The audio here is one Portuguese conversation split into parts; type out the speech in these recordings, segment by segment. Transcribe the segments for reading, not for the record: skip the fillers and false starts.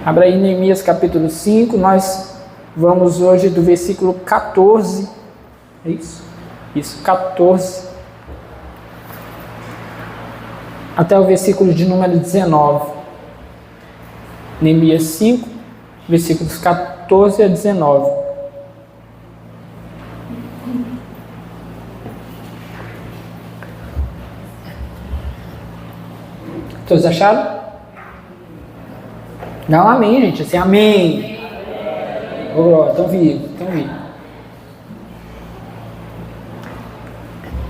Abra aí Neemias capítulo 5, nós vamos hoje do versículo 14, é isso? Isso, 14, até o versículo de número 19. Neemias 5, versículos 14 a 19. Todos acharam? Não, amém, gente. Assim, amém. Oh, estão vivos.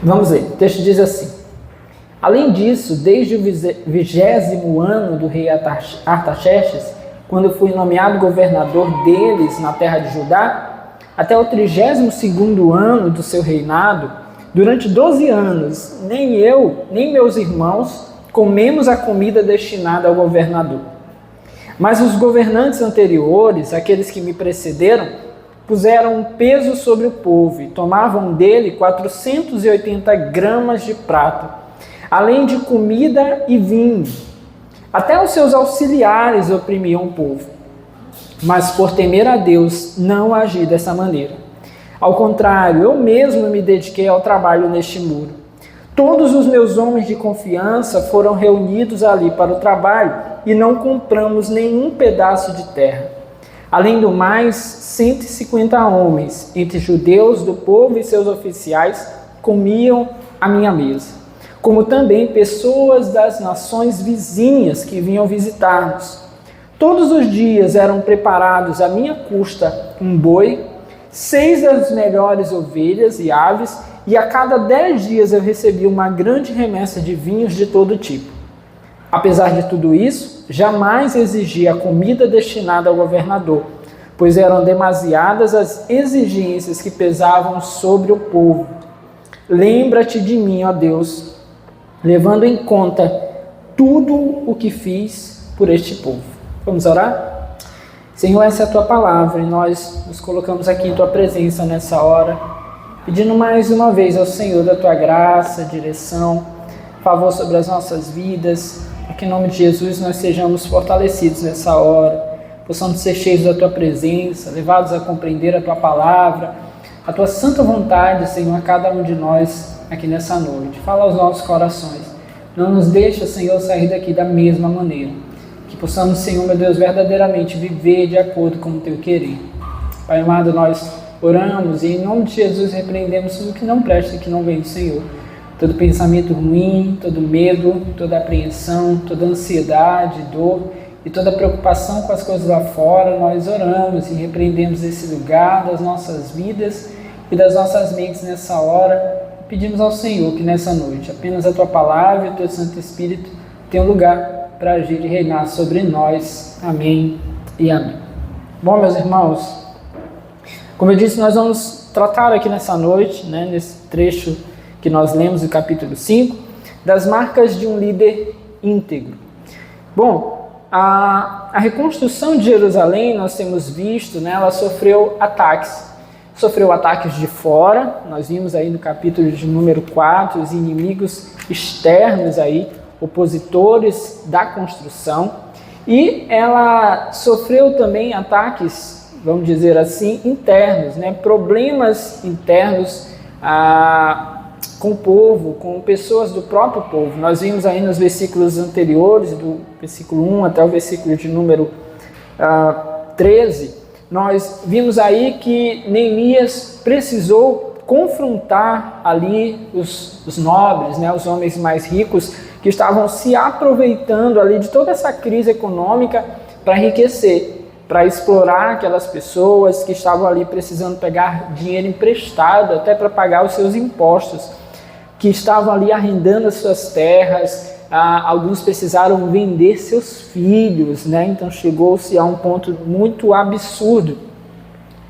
Vamos ver. O texto diz assim: além disso, desde o 20º ano do rei Artaxerxes, quando fui nomeado governador deles na terra de Judá, até o 32º ano do seu reinado, durante 12 anos, nem eu, nem meus irmãos comemos a comida destinada ao governador. Mas os governantes anteriores, aqueles que me precederam, puseram um peso sobre o povo e tomavam dele 480 gramas de prata, além de comida e vinho. Até os seus auxiliares oprimiam o povo. Mas por temer a Deus, não agi dessa maneira. Ao contrário, eu mesmo me dediquei ao trabalho neste muro. Todos os meus homens de confiança foram reunidos ali para o trabalho e não compramos nenhum pedaço de terra. Além do mais, 150 homens, entre judeus do povo e seus oficiais, comiam à minha mesa, como também pessoas das nações vizinhas que vinham visitar-nos. Todos os dias eram preparados à minha custa um boi, 6 das melhores ovelhas e aves, e a cada 10 dias eu recebia uma grande remessa de vinhos de todo tipo. Apesar de tudo isso, jamais exigi a comida destinada ao governador, pois eram demasiadas as exigências que pesavam sobre o povo. Lembra-te de mim, ó Deus, levando em conta tudo o que fiz por este povo. Vamos orar? Senhor, essa é a Tua palavra e nós nos colocamos aqui em Tua presença nessa hora, pedindo mais uma vez ao Senhor da Tua graça, direção, favor sobre as nossas vidas, para que em nome de Jesus nós sejamos fortalecidos nessa hora, possamos ser cheios da Tua presença, levados a compreender a Tua palavra, a Tua santa vontade, Senhor, a cada um de nós aqui nessa noite. Fala aos nossos corações, não nos deixa, Senhor, sair daqui da mesma maneira, que possamos, Senhor, meu Deus, verdadeiramente viver de acordo com o Teu querer. Pai amado, nós oramos e em nome de Jesus repreendemos tudo que não presta e que não vem do Senhor. Todo pensamento ruim, todo medo, toda apreensão, toda ansiedade, dor e toda preocupação com as coisas lá fora, nós oramos e repreendemos esse lugar das nossas vidas e das nossas mentes nessa hora. Pedimos ao Senhor que nessa noite apenas a Tua palavra e o Teu Santo Espírito tenham lugar para agir e reinar sobre nós. Amém e amém. Bom, meus irmãos, como eu disse, nós vamos tratar aqui nessa noite, nesse trecho que nós lemos no capítulo 5, das marcas de um líder íntegro. Bom, a reconstrução de Jerusalém, nós temos visto, ela sofreu ataques. Sofreu ataques de fora, nós vimos aí no capítulo de número 4, os inimigos externos aí, opositores da construção. E ela sofreu também ataques, vamos dizer assim, internos, problemas internos com o povo, com pessoas do próprio povo. Nós vimos aí nos versículos anteriores, do versículo 1 até o versículo de número 13, nós vimos aí que Neemias precisou confrontar ali os nobres, os homens mais ricos, que estavam se aproveitando ali de toda essa crise econômica para enriquecer, para explorar aquelas pessoas que estavam ali precisando pegar dinheiro emprestado até para pagar os seus impostos, que estavam ali arrendando as suas terras. Alguns precisaram vender seus filhos, então chegou-se a um ponto muito absurdo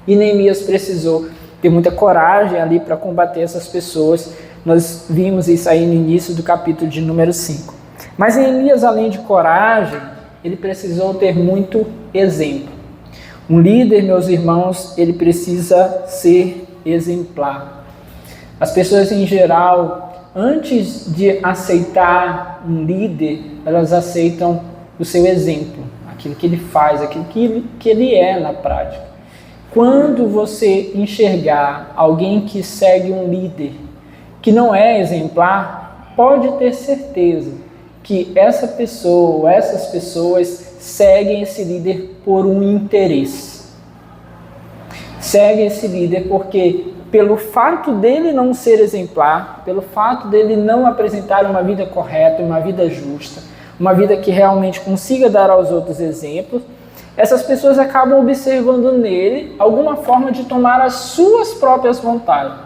e Neemias precisou ter muita coragem ali para combater essas pessoas. Nós vimos isso aí no início do capítulo de número 5. Mas Neemias, além de coragem, ele precisou ter muito exemplo. Um líder, meus irmãos, ele precisa ser exemplar. As pessoas em geral, antes de aceitar um líder, elas aceitam o seu exemplo, aquilo que ele faz, aquilo que ele é na prática. Quando você enxergar alguém que segue um líder que não é exemplar, pode ter certeza que essa pessoa ou essas pessoas seguem esse líder por um interesse. Seguem esse líder porque, pelo fato dele não ser exemplar, pelo fato dele não apresentar uma vida correta, uma vida justa, uma vida que realmente consiga dar aos outros exemplos, essas pessoas acabam observando nele alguma forma de tomar as suas próprias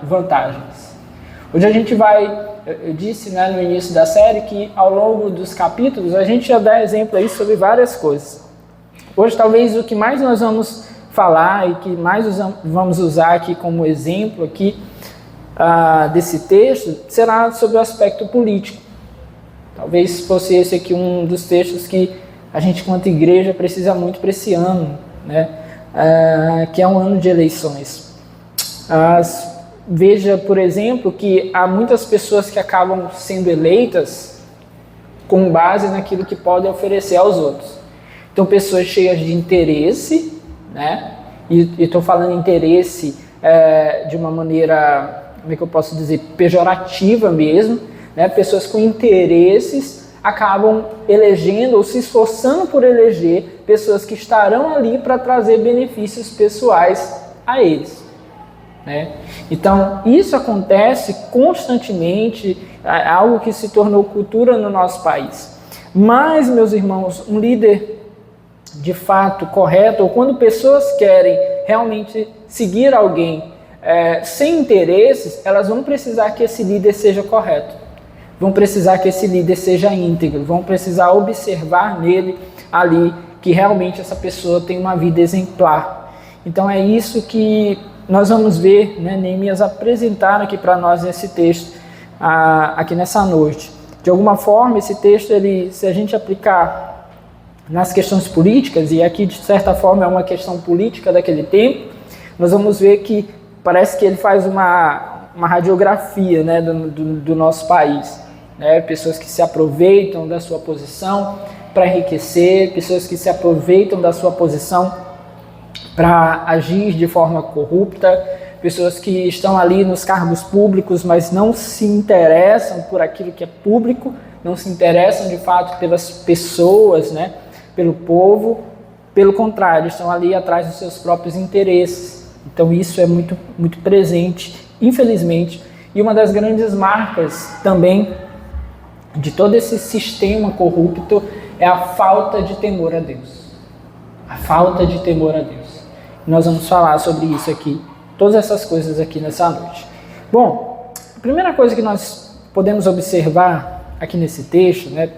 vantagens. Hoje a gente eu disse, né, no início da série que ao longo dos capítulos a gente já dá exemplo aí sobre várias coisas. Hoje talvez o que mais nós vamos falar e que mais vamos usar aqui como exemplo aqui desse texto será sobre o aspecto político. Talvez fosse esse aqui um dos textos que a gente, quanto igreja, precisa muito para esse ano, né? Que é um ano de eleições. Veja, por exemplo, que há muitas pessoas que acabam sendo eleitas com base naquilo que podem oferecer aos outros. Então, pessoas cheias de interesse, né? E estou falando interesse de uma maneira, como é que eu posso dizer, pejorativa mesmo, né? Pessoas com interesses acabam elegendo ou se esforçando por eleger pessoas que estarão ali para trazer benefícios pessoais a eles, né? Então, isso acontece constantemente, é algo que se tornou cultura no nosso país. Mas, meus irmãos, um líder de fato correto, ou quando pessoas querem realmente seguir alguém sem interesses, elas vão precisar que esse líder seja correto, vão precisar que esse líder seja íntegro, vão precisar observar nele ali que realmente essa pessoa tem uma vida exemplar. Então é isso que nós vamos ver, né, Neemias apresentar aqui para nós nesse texto, aqui nessa noite. De alguma forma, esse texto, se a gente aplicar nas questões políticas, e aqui de certa forma é uma questão política daquele tempo, nós vamos ver que parece que ele faz uma radiografia, né, do nosso país, né? Pessoas que se aproveitam da sua posição para enriquecer, pessoas que se aproveitam da sua posição para agir de forma corrupta, pessoas que estão ali nos cargos públicos, mas não se interessam por aquilo que é público, não se interessam de fato pelas pessoas, né? Pelo povo, pelo contrário, estão ali atrás dos seus próprios interesses. Então isso é muito, muito presente, infelizmente, e uma das grandes marcas também de todo esse sistema corrupto é a falta de temor a Deus. A falta de temor a Deus. Nós vamos falar sobre isso aqui, todas essas coisas aqui nessa noite. Bom, a primeira coisa que nós podemos observar aqui nesse texto, né,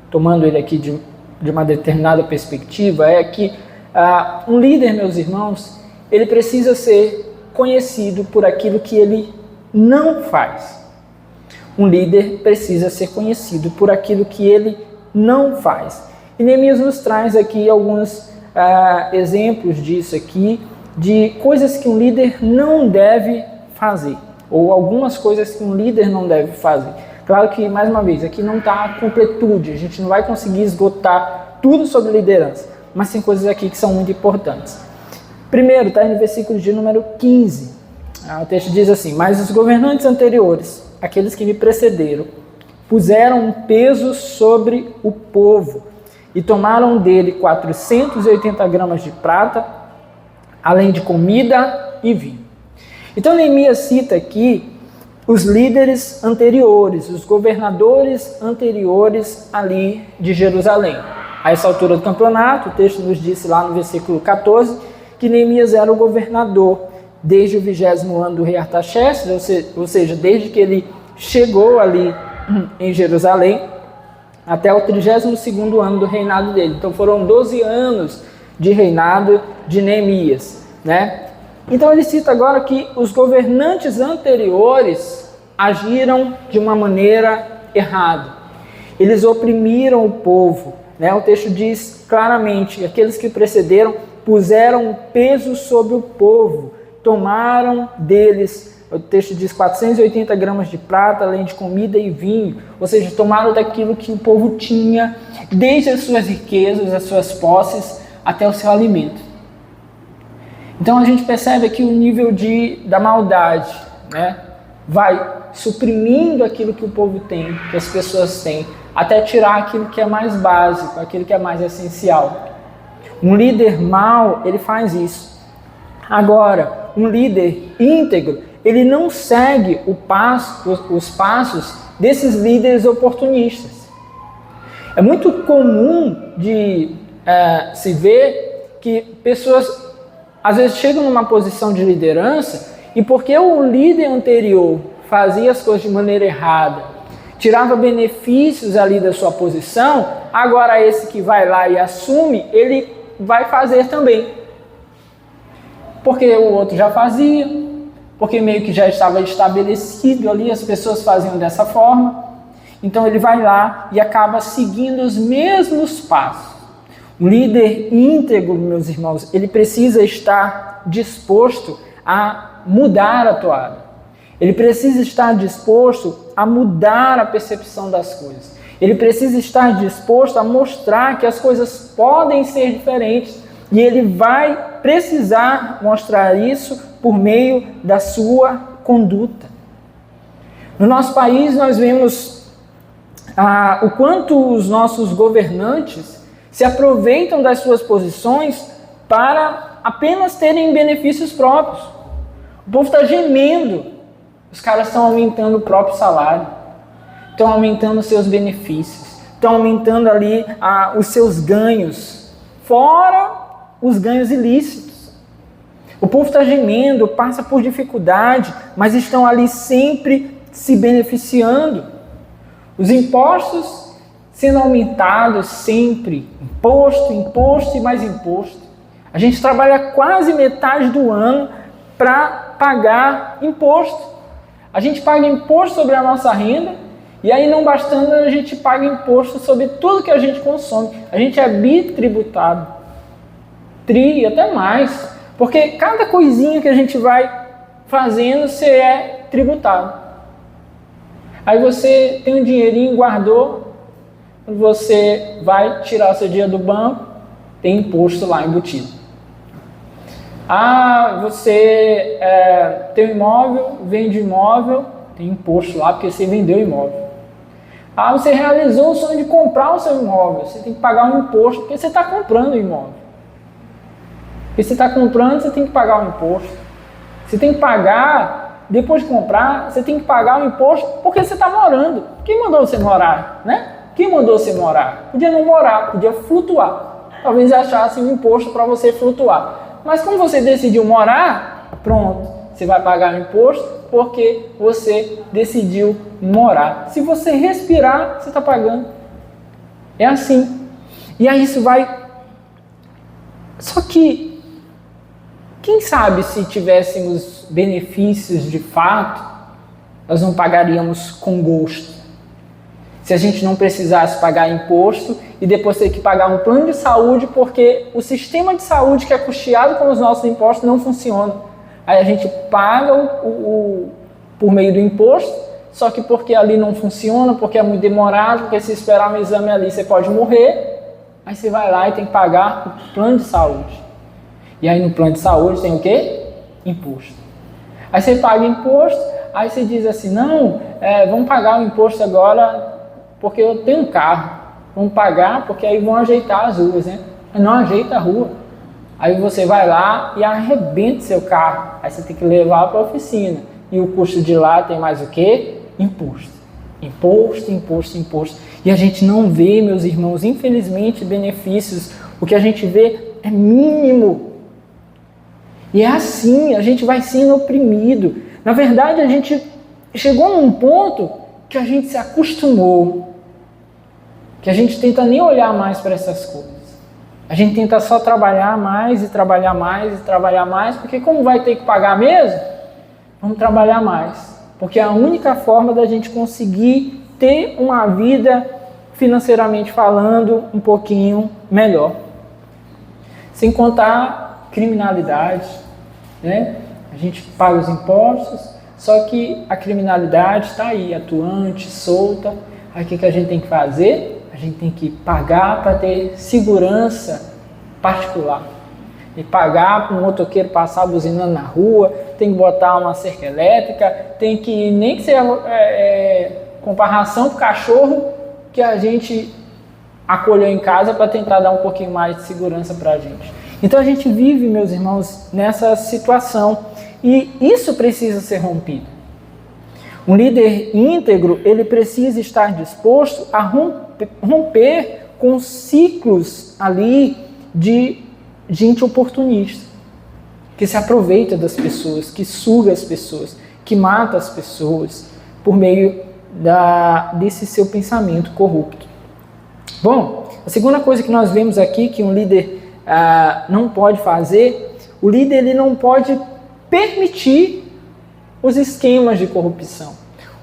tomando ele aqui de uma determinada perspectiva, é que um líder, meus irmãos, ele precisa ser conhecido por aquilo que ele não faz. Um líder precisa ser conhecido por aquilo que ele não faz. E Neemias nos traz aqui alguns exemplos disso aqui, de coisas que um líder não deve fazer, ou algumas coisas que um líder não deve fazer. Claro que, mais uma vez, aqui não está a completude, a gente não vai conseguir esgotar tudo sobre liderança, mas tem coisas aqui que são muito importantes. Primeiro, está no versículo de número 15, o texto diz assim: mas os governantes anteriores, aqueles que me precederam, puseram um peso sobre o povo e tomaram dele 480 gramas de prata, além de comida e vinho. Então Neemias cita aqui os líderes anteriores, os governadores anteriores ali de Jerusalém. A essa altura do campeonato, o texto nos disse lá no versículo 14, que Neemias era o governador desde o 20º ano do rei Artaxerxes, ou seja, desde que ele chegou ali em Jerusalém, até o 32º ano do reinado dele. Então foram 12 anos de reinado de Neemias, né? Então ele cita agora que os governantes anteriores agiram de uma maneira errada. Eles oprimiram o povo, né? O texto diz claramente: aqueles que precederam puseram um peso sobre o povo, tomaram deles o texto diz 480 gramas de prata, além de comida e vinho, ou seja, tomaram daquilo que o povo tinha, desde as suas riquezas, as suas posses, até o seu alimento. Então a gente percebe aqui o nível da maldade, né? Vai suprimindo aquilo que o povo tem, que as pessoas têm, até tirar aquilo que é mais básico, aquilo que é mais essencial. Um líder mau, ele faz isso. Agora, um líder íntegro, ele não segue os passos desses líderes oportunistas. É muito comum de se ver que pessoas às vezes chegam numa posição de liderança e porque o líder anterior fazia as coisas de maneira errada, tirava benefícios ali da sua posição, agora esse que vai lá e assume, ele vai fazer também. Porque o outro já fazia, porque meio que já estava estabelecido ali, as pessoas faziam dessa forma. Então ele vai lá e acaba seguindo os mesmos passos. Um líder íntegro, meus irmãos, ele precisa estar disposto a mudar a toada. Ele precisa estar disposto a mudar a percepção das coisas. Ele precisa estar disposto a mostrar que as coisas podem ser diferentes. E ele vai precisar mostrar isso por meio da sua conduta. No nosso país, nós vemos o quanto os nossos governantes se aproveitam das suas posições para apenas terem benefícios próprios. O povo está gemendo. Os caras estão aumentando o próprio salário, estão aumentando os seus benefícios, estão aumentando ali os seus ganhos, fora os ganhos ilícitos. O povo está gemendo, passa por dificuldade, mas estão ali sempre se beneficiando. Os impostos sendo aumentados sempre, imposto e mais imposto. A gente trabalha quase metade do ano para pagar imposto. A gente paga imposto sobre a nossa renda e aí não bastando a gente paga imposto sobre tudo que a gente consome. A gente é bitributado, tri até mais, porque cada coisinha que a gente vai fazendo você é tributado. Aí você tem um dinheirinho, guardou, quando você vai tirar seu dinheiro do banco, tem imposto lá embutido. Você tem um imóvel, vende imóvel, tem imposto lá porque você vendeu o imóvel. Você realizou o sonho de comprar o seu imóvel, você tem que pagar um imposto porque você está comprando o imóvel. Porque você está comprando, você tem que pagar o imposto. Você tem que pagar, depois de comprar, você tem que pagar o imposto porque você está morando. Quem mandou você morar, né? Quem mandou você morar? Podia não morar, podia flutuar. Talvez achasse um imposto para você flutuar. Mas como você decidiu morar, pronto, você vai pagar o imposto porque você decidiu morar. Se você respirar, você está pagando. É assim. E aí isso vai... Só que, quem sabe se tivéssemos benefícios de fato, nós não pagaríamos com gosto. Se a gente não precisasse pagar imposto e depois ter que pagar um plano de saúde porque o sistema de saúde que é custeado com os nossos impostos não funciona. Aí a gente paga por meio do imposto, só que porque ali não funciona, porque é muito demorado, porque se esperar um exame ali você pode morrer, aí você vai lá e tem que pagar o plano de saúde. E aí no plano de saúde tem o quê? Imposto. Aí você paga imposto, aí você diz assim, não, vamos pagar o imposto agora porque eu tenho um carro, vamos pagar porque aí vão ajeitar as ruas, né? Não ajeita a rua. Aí você vai lá e arrebenta seu carro, aí você tem que levar para a oficina. E o custo de lá tem mais o quê? Imposto. Imposto, imposto, imposto. E a gente não vê, meus irmãos, infelizmente, benefícios. O que a gente vê é mínimo. E é assim, a gente vai sendo oprimido. Na verdade, a gente chegou num ponto que a gente se acostumou, que a gente tenta nem olhar mais para essas coisas. A gente tenta só trabalhar mais e trabalhar mais e trabalhar mais, porque como vai ter que pagar mesmo, vamos trabalhar mais. Porque é a única forma da gente conseguir ter uma vida, financeiramente falando, um pouquinho melhor. Sem contar criminalidade, né? A gente paga os impostos, Só que a criminalidade está aí, atuante, solta. Aí o que a gente tem que fazer? A gente tem que pagar para ter segurança particular. E pagar para um motoqueiro passar buzinando na rua, tem que botar uma cerca elétrica, tem que, nem que seja comparação para o cachorro que a gente acolheu em casa para tentar dar um pouquinho mais de segurança para a gente. Então a gente vive, meus irmãos, nessa situação e isso precisa ser rompido. Um líder íntegro, ele precisa estar disposto a romper com ciclos ali de gente oportunista, que se aproveita das pessoas, que suga as pessoas, que mata as pessoas por meio desse seu pensamento corrupto. Bom, a segunda coisa que nós vemos aqui que um líder não pode fazer, o líder ele não pode permitir os esquemas de corrupção.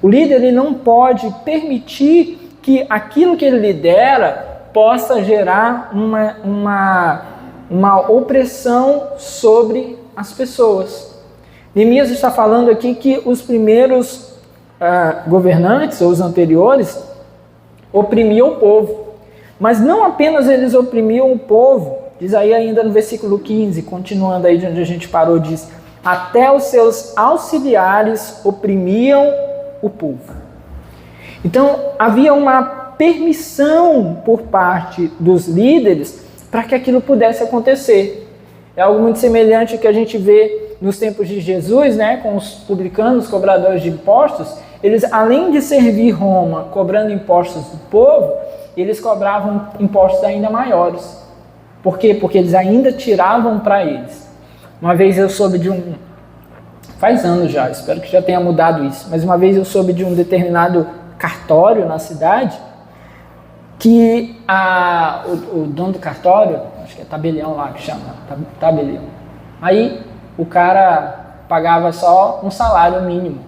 O líder ele não pode permitir que aquilo que ele lidera possa gerar uma opressão sobre as pessoas. Neemias está falando aqui que os primeiros governantes, ou os anteriores, oprimiam o povo. Mas não apenas eles oprimiam o povo, diz aí ainda no versículo 15, continuando aí de onde a gente parou, diz: até os seus auxiliares oprimiam o povo. Então havia uma permissão por parte dos líderes para que aquilo pudesse acontecer. É algo muito semelhante ao que a gente vê nos tempos de Jesus, né, com os publicanos, os cobradores de impostos. Eles, além de servir Roma cobrando impostos do povo, eles cobravam impostos ainda maiores. Por quê? Porque eles ainda tiravam para eles. Uma vez eu soube de faz anos já, espero que já tenha mudado isso, mas uma vez eu soube de um determinado cartório na cidade, que o dono do cartório, acho que é tabelião lá que chama, tabelião, aí o cara pagava só um salário mínimo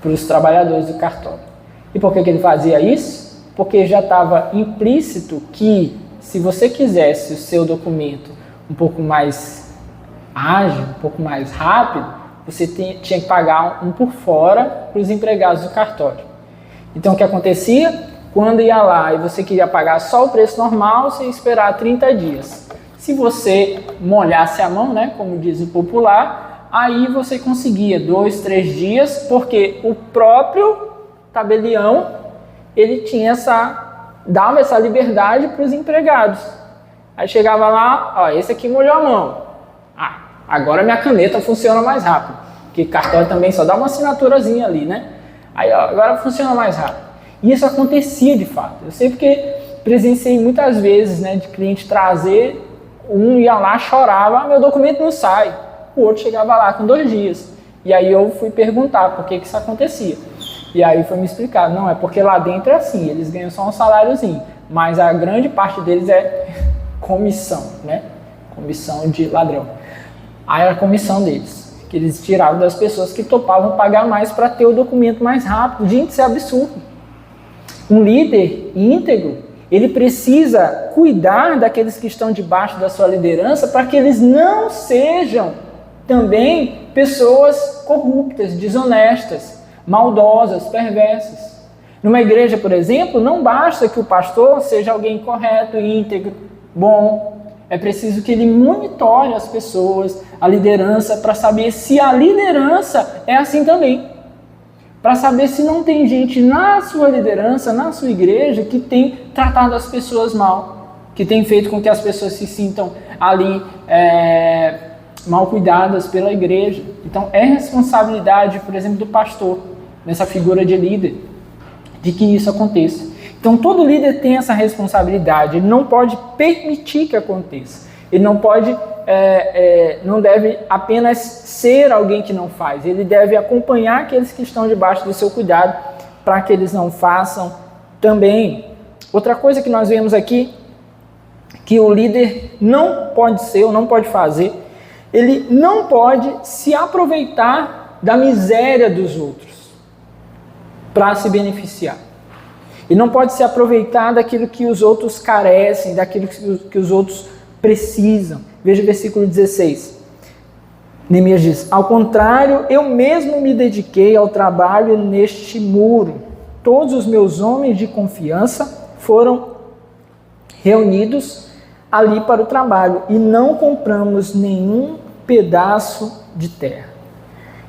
para os trabalhadores do cartório. E por que ele fazia isso? Porque já estava implícito que se você quisesse o seu documento um pouco mais ágil, um pouco mais rápido, você tinha que pagar um por fora para os empregados do cartório. Então o que acontecia? Quando ia lá e você queria pagar só o preço normal, você ia esperar 30 dias. Se você molhasse a mão, né, como diz o popular, aí você conseguia 2, 3 dias, porque o próprio tabelião, ele tinha dava essa liberdade para os empregados. Aí chegava lá, ó, esse aqui molhou a mão. Agora minha caneta funciona mais rápido, porque cartório também só dá uma assinaturazinha ali, né? Aí, ó, agora funciona mais rápido. E isso acontecia de fato. Eu sei porque presenciei muitas vezes, né, de cliente trazer, um ia lá, chorava, meu documento não sai. O outro chegava lá com 2 dias. E aí eu fui perguntar por que isso acontecia. E aí foi me explicar, não, é porque lá dentro é assim, eles ganham só um saláriozinho, mas a grande parte deles é comissão, né? Comissão de ladrão. Aí era a comissão deles, que eles tiravam das pessoas que topavam pagar mais para ter o documento mais rápido. Gente, isso é absurdo. Um líder íntegro, ele precisa cuidar daqueles que estão debaixo da sua liderança para que eles não sejam também pessoas corruptas, desonestas, maldosas, perversas. Numa igreja, por exemplo, não basta que o pastor seja alguém correto, íntegro, bom. É preciso que ele monitore as pessoas, a liderança, para saber se a liderança é assim também. Para saber se não tem gente na sua liderança, na sua igreja, que tem tratado as pessoas mal, que tem feito com que as pessoas se sintam ali mal cuidadas pela igreja. Então é responsabilidade, por exemplo, do pastor, nessa figura de líder, de que isso aconteça. Então todo líder tem essa responsabilidade, ele não pode permitir que aconteça, ele não pode, não deve apenas ser alguém que não faz, ele deve acompanhar aqueles que estão debaixo do seu cuidado para que eles não façam também. Outra coisa que nós vemos aqui, que o líder não pode ser ou não pode fazer, ele não pode se aproveitar da miséria dos outros para se beneficiar. E não pode se aproveitar daquilo que os outros carecem, daquilo que os outros precisam. Veja o versículo 16. Neemias diz: ao contrário, eu mesmo me dediquei ao trabalho neste muro. Todos os meus homens de confiança foram reunidos ali para o trabalho e não compramos nenhum pedaço de terra.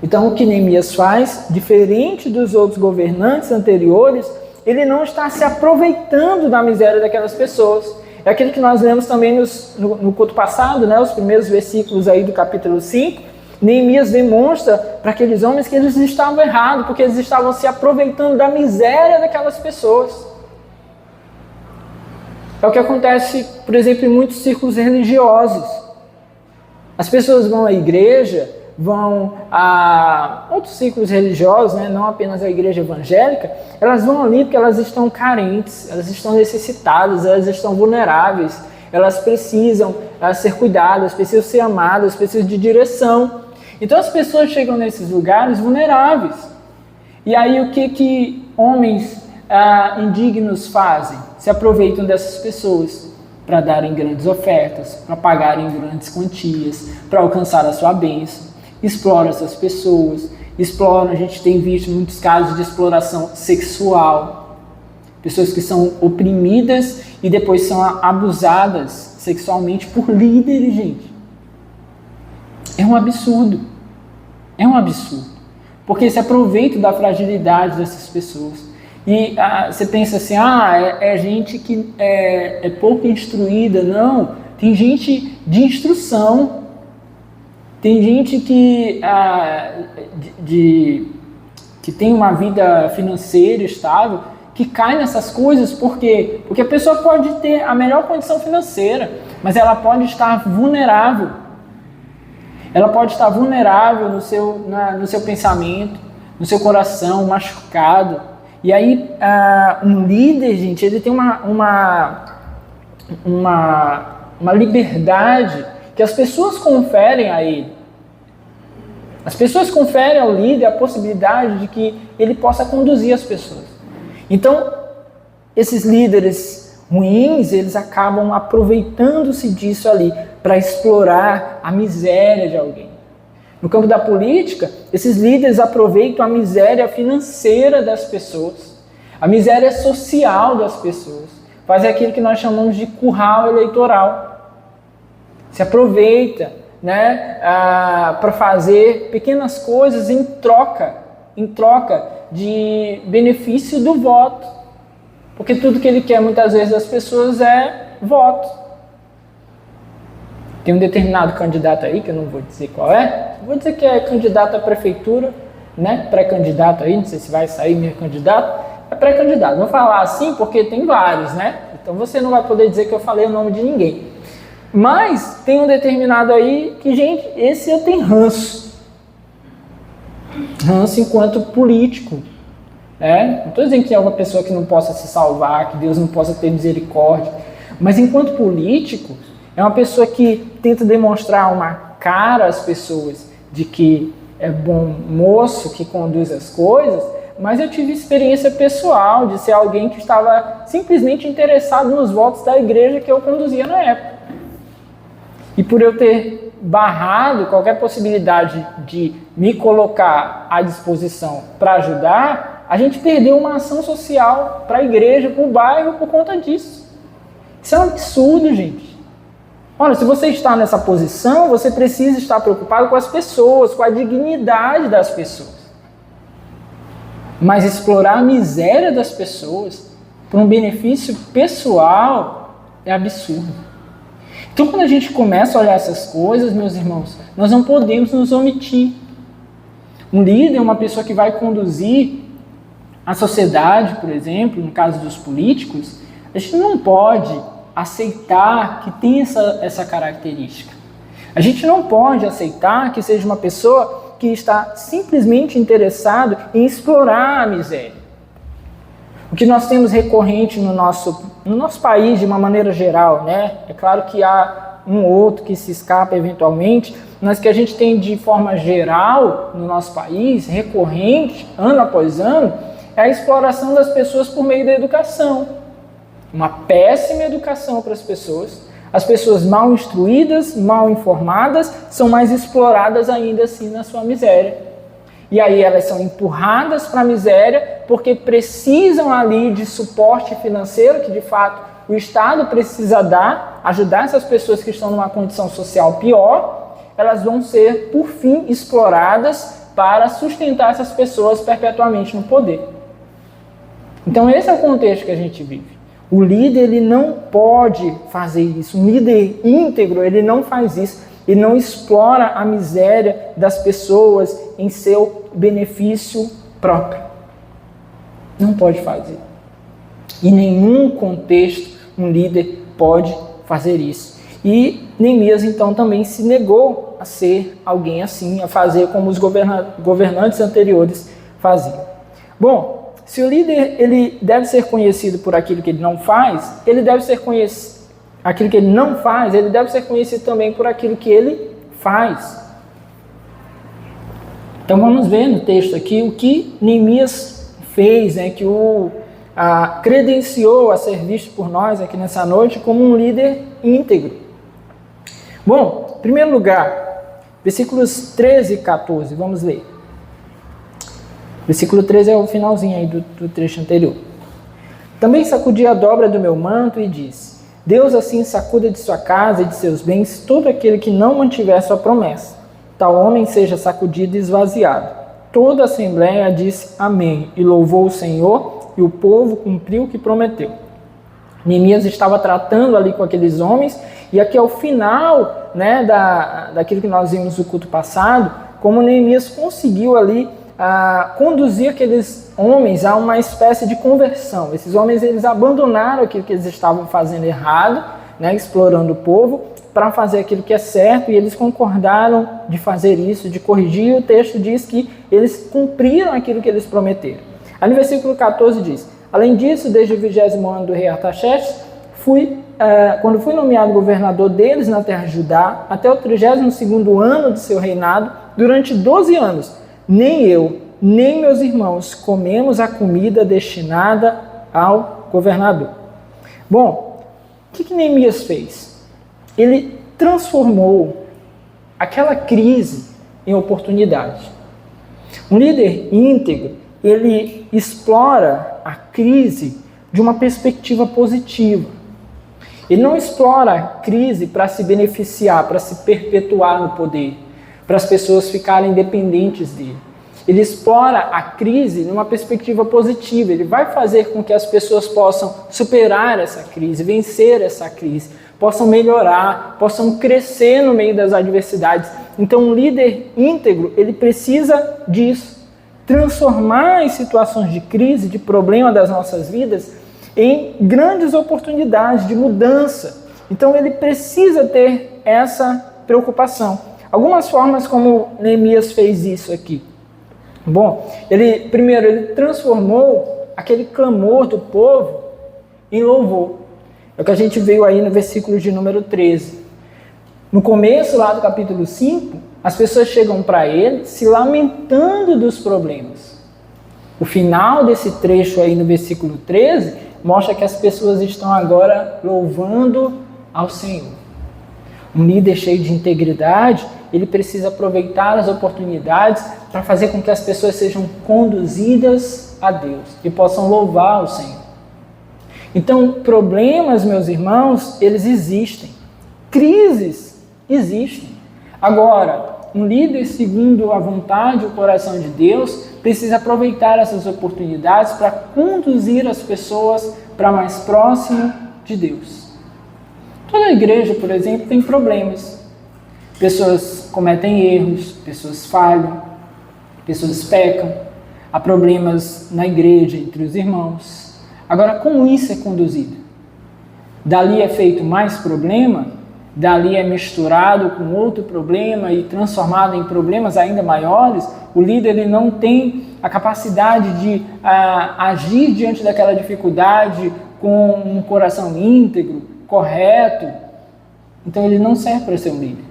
Então, o que Neemias faz, diferente dos outros governantes anteriores, ele não está se aproveitando da miséria daquelas pessoas. É aquilo que nós lemos também no culto passado, né, os primeiros versículos aí do capítulo 5. Neemias demonstra para aqueles homens que eles estavam errados, porque eles estavam se aproveitando da miséria daquelas pessoas. É o que acontece, por exemplo, em muitos círculos religiosos. As pessoas vão à igreja, vão a outros círculos religiosos, né, não apenas a igreja evangélica, elas vão ali porque elas estão carentes, elas estão necessitadas, elas estão vulneráveis, elas precisam ser cuidadas, precisam ser amadas, precisam de direção. Então as pessoas chegam nesses lugares vulneráveis. E aí o que homens indignos fazem? Se aproveitam dessas pessoas para darem grandes ofertas, para pagarem grandes quantias, para alcançar a sua bênção. Exploram essas pessoas, a gente tem visto muitos casos de exploração sexual. Pessoas que são oprimidas e depois são abusadas sexualmente por líderes, gente. É um absurdo. É um absurdo. Porque se aproveitam da fragilidade dessas pessoas. E você pensa assim, é gente que é pouco instruída. Não, tem gente de instrução. Tem gente que tem uma vida financeira estável, que cai nessas coisas. Por quê? Porque a pessoa pode ter a melhor condição financeira, mas ela pode estar vulnerável. Ela pode estar vulnerável no seu pensamento, no seu coração, machucado. E aí, um líder, gente, ele tem uma liberdade que as pessoas conferem a ele. As pessoas conferem ao líder a possibilidade de que ele possa conduzir as pessoas. Então, esses líderes ruins, eles acabam aproveitando-se disso ali para explorar a miséria de alguém. No campo da política, esses líderes aproveitam a miséria financeira das pessoas, a miséria social das pessoas, fazem aquilo que nós chamamos de curral eleitoral. Se aproveita, para fazer pequenas coisas em troca de benefício do voto. Porque tudo que ele quer muitas vezes das pessoas é voto. Tem um determinado candidato aí, que eu não vou dizer qual é, vou dizer que é candidato à prefeitura, pré-candidato aí, não sei se vai sair meu candidato, é pré-candidato. Vou falar assim porque tem vários, então você não vai poder dizer que eu falei o nome de ninguém. Mas tem um determinado aí que, gente, esse eu tenho ranço. Ranço enquanto político. Não estou dizendo que é uma pessoa que não possa se salvar, que Deus não possa ter misericórdia. Mas enquanto político, é uma pessoa que tenta demonstrar uma cara às pessoas de que é bom moço, que conduz as coisas, mas eu tive experiência pessoal de ser alguém que estava simplesmente interessado nos votos da igreja que eu conduzia na época. E por eu ter barrado qualquer possibilidade de me colocar à disposição para ajudar, a gente perdeu uma ação social para a igreja, para o bairro, por conta disso. Isso é um absurdo, gente. Olha, se você está nessa posição, você precisa estar preocupado com as pessoas, com a dignidade das pessoas. Mas explorar a miséria das pessoas para um benefício pessoal é absurdo. Então, quando a gente começa a olhar essas coisas, meus irmãos, nós não podemos nos omitir. Um líder é uma pessoa que vai conduzir a sociedade, por exemplo, no caso dos políticos, a gente não pode aceitar que tem essa característica. A gente não pode aceitar que seja uma pessoa que está simplesmente interessado em explorar a miséria. O que nós temos recorrente no nosso país, de uma maneira geral, é claro que há um outro que se escapa eventualmente, mas que a gente tem de forma geral no nosso país, recorrente, ano após ano, é a exploração das pessoas por meio da educação. Uma péssima educação para as pessoas, As pessoas mal instruídas, mal informadas, são mais exploradas ainda assim na sua miséria. E aí elas são empurradas para a miséria porque precisam ali de suporte financeiro, que de fato o Estado precisa dar, ajudar essas pessoas que estão numa condição social pior. Elas vão ser, por fim, exploradas para sustentar essas pessoas perpetuamente no poder. Então esse é o contexto que a gente vive. O líder, ele não pode fazer isso. Um líder íntegro, ele não faz isso. Ele não explora a miséria das pessoas em seu benefício próprio. Não pode fazer. Em nenhum contexto um líder pode fazer isso. E Neemias, então, também se negou a ser alguém assim, a fazer como os governantes anteriores faziam. Bom, se o líder ele deve ser conhecido por aquilo que ele não faz, ele deve ser conhecido. Aquilo que ele não faz, ele deve ser conhecido também por aquilo que ele faz. Então vamos ver no texto aqui o que Neemias fez, que o credenciou a ser visto por nós aqui nessa noite como um líder íntegro. Bom, em primeiro lugar, versículos 13 e 14, vamos ler. Versículo 13 é o finalzinho aí do trecho anterior. Também sacudi a dobra do meu manto e disse: Deus assim sacuda de sua casa e de seus bens todo aquele que não mantiver sua promessa. Tal homem seja sacudido e esvaziado. Toda a assembleia disse amém e louvou o Senhor, e o povo cumpriu o que prometeu. Neemias estava tratando ali com aqueles homens, e aqui é o final, daquilo que nós vimos no culto passado, como Neemias conseguiu ali conduzir aqueles homens a uma espécie de conversão. Esses homens, eles abandonaram aquilo que eles estavam fazendo errado, explorando o povo, para fazer aquilo que é certo, e eles concordaram de fazer isso, de corrigir. O texto diz que eles cumpriram aquilo que eles prometeram. Aí no versículo 14 diz: além disso, desde o 20º ano do rei Artaxerxes, quando fui nomeado governador deles na terra de Judá, até o 32º ano de seu reinado, durante 12 anos, nem eu, nem meus irmãos comemos a comida destinada ao governador. Bom, o que Neemias fez? Ele transformou aquela crise em oportunidade. Um líder íntegro, ele explora a crise de uma perspectiva positiva. Ele não explora a crise para se beneficiar, para se perpetuar no poder, para as pessoas ficarem dependentes dele. Ele explora a crise numa perspectiva positiva. Ele vai fazer com que as pessoas possam superar essa crise, vencer essa crise, possam melhorar, possam crescer no meio das adversidades. Então, um líder íntegro, ele precisa disso. Transformar as situações de crise, de problema das nossas vidas, em grandes oportunidades de mudança. Então, ele precisa ter essa preocupação. Algumas formas como Neemias fez isso aqui. Bom, primeiro ele transformou aquele clamor do povo em louvor. É o que a gente viu aí no versículo de número 13. No começo lá do capítulo 5, as pessoas chegam para ele se lamentando dos problemas. O final desse trecho aí no versículo 13 mostra que as pessoas estão agora louvando ao Senhor. Um líder cheio de integridade, ele precisa aproveitar as oportunidades para fazer com que as pessoas sejam conduzidas a Deus e possam louvar o Senhor. Então, problemas, meus irmãos, eles existem. Crises existem. Agora, um líder segundo a vontade e o coração de Deus precisa aproveitar essas oportunidades para conduzir as pessoas para mais próximo de Deus. Toda igreja, por exemplo, tem problemas. Pessoas cometem erros, pessoas falham, pessoas pecam. Há problemas na igreja, entre os irmãos. Agora, como isso é conduzido? Dali é feito mais problema? Dali é misturado com outro problema e transformado em problemas ainda maiores? O líder ele não tem a capacidade de agir diante daquela dificuldade com um coração íntegro, correto. Então ele não serve para ser um líder.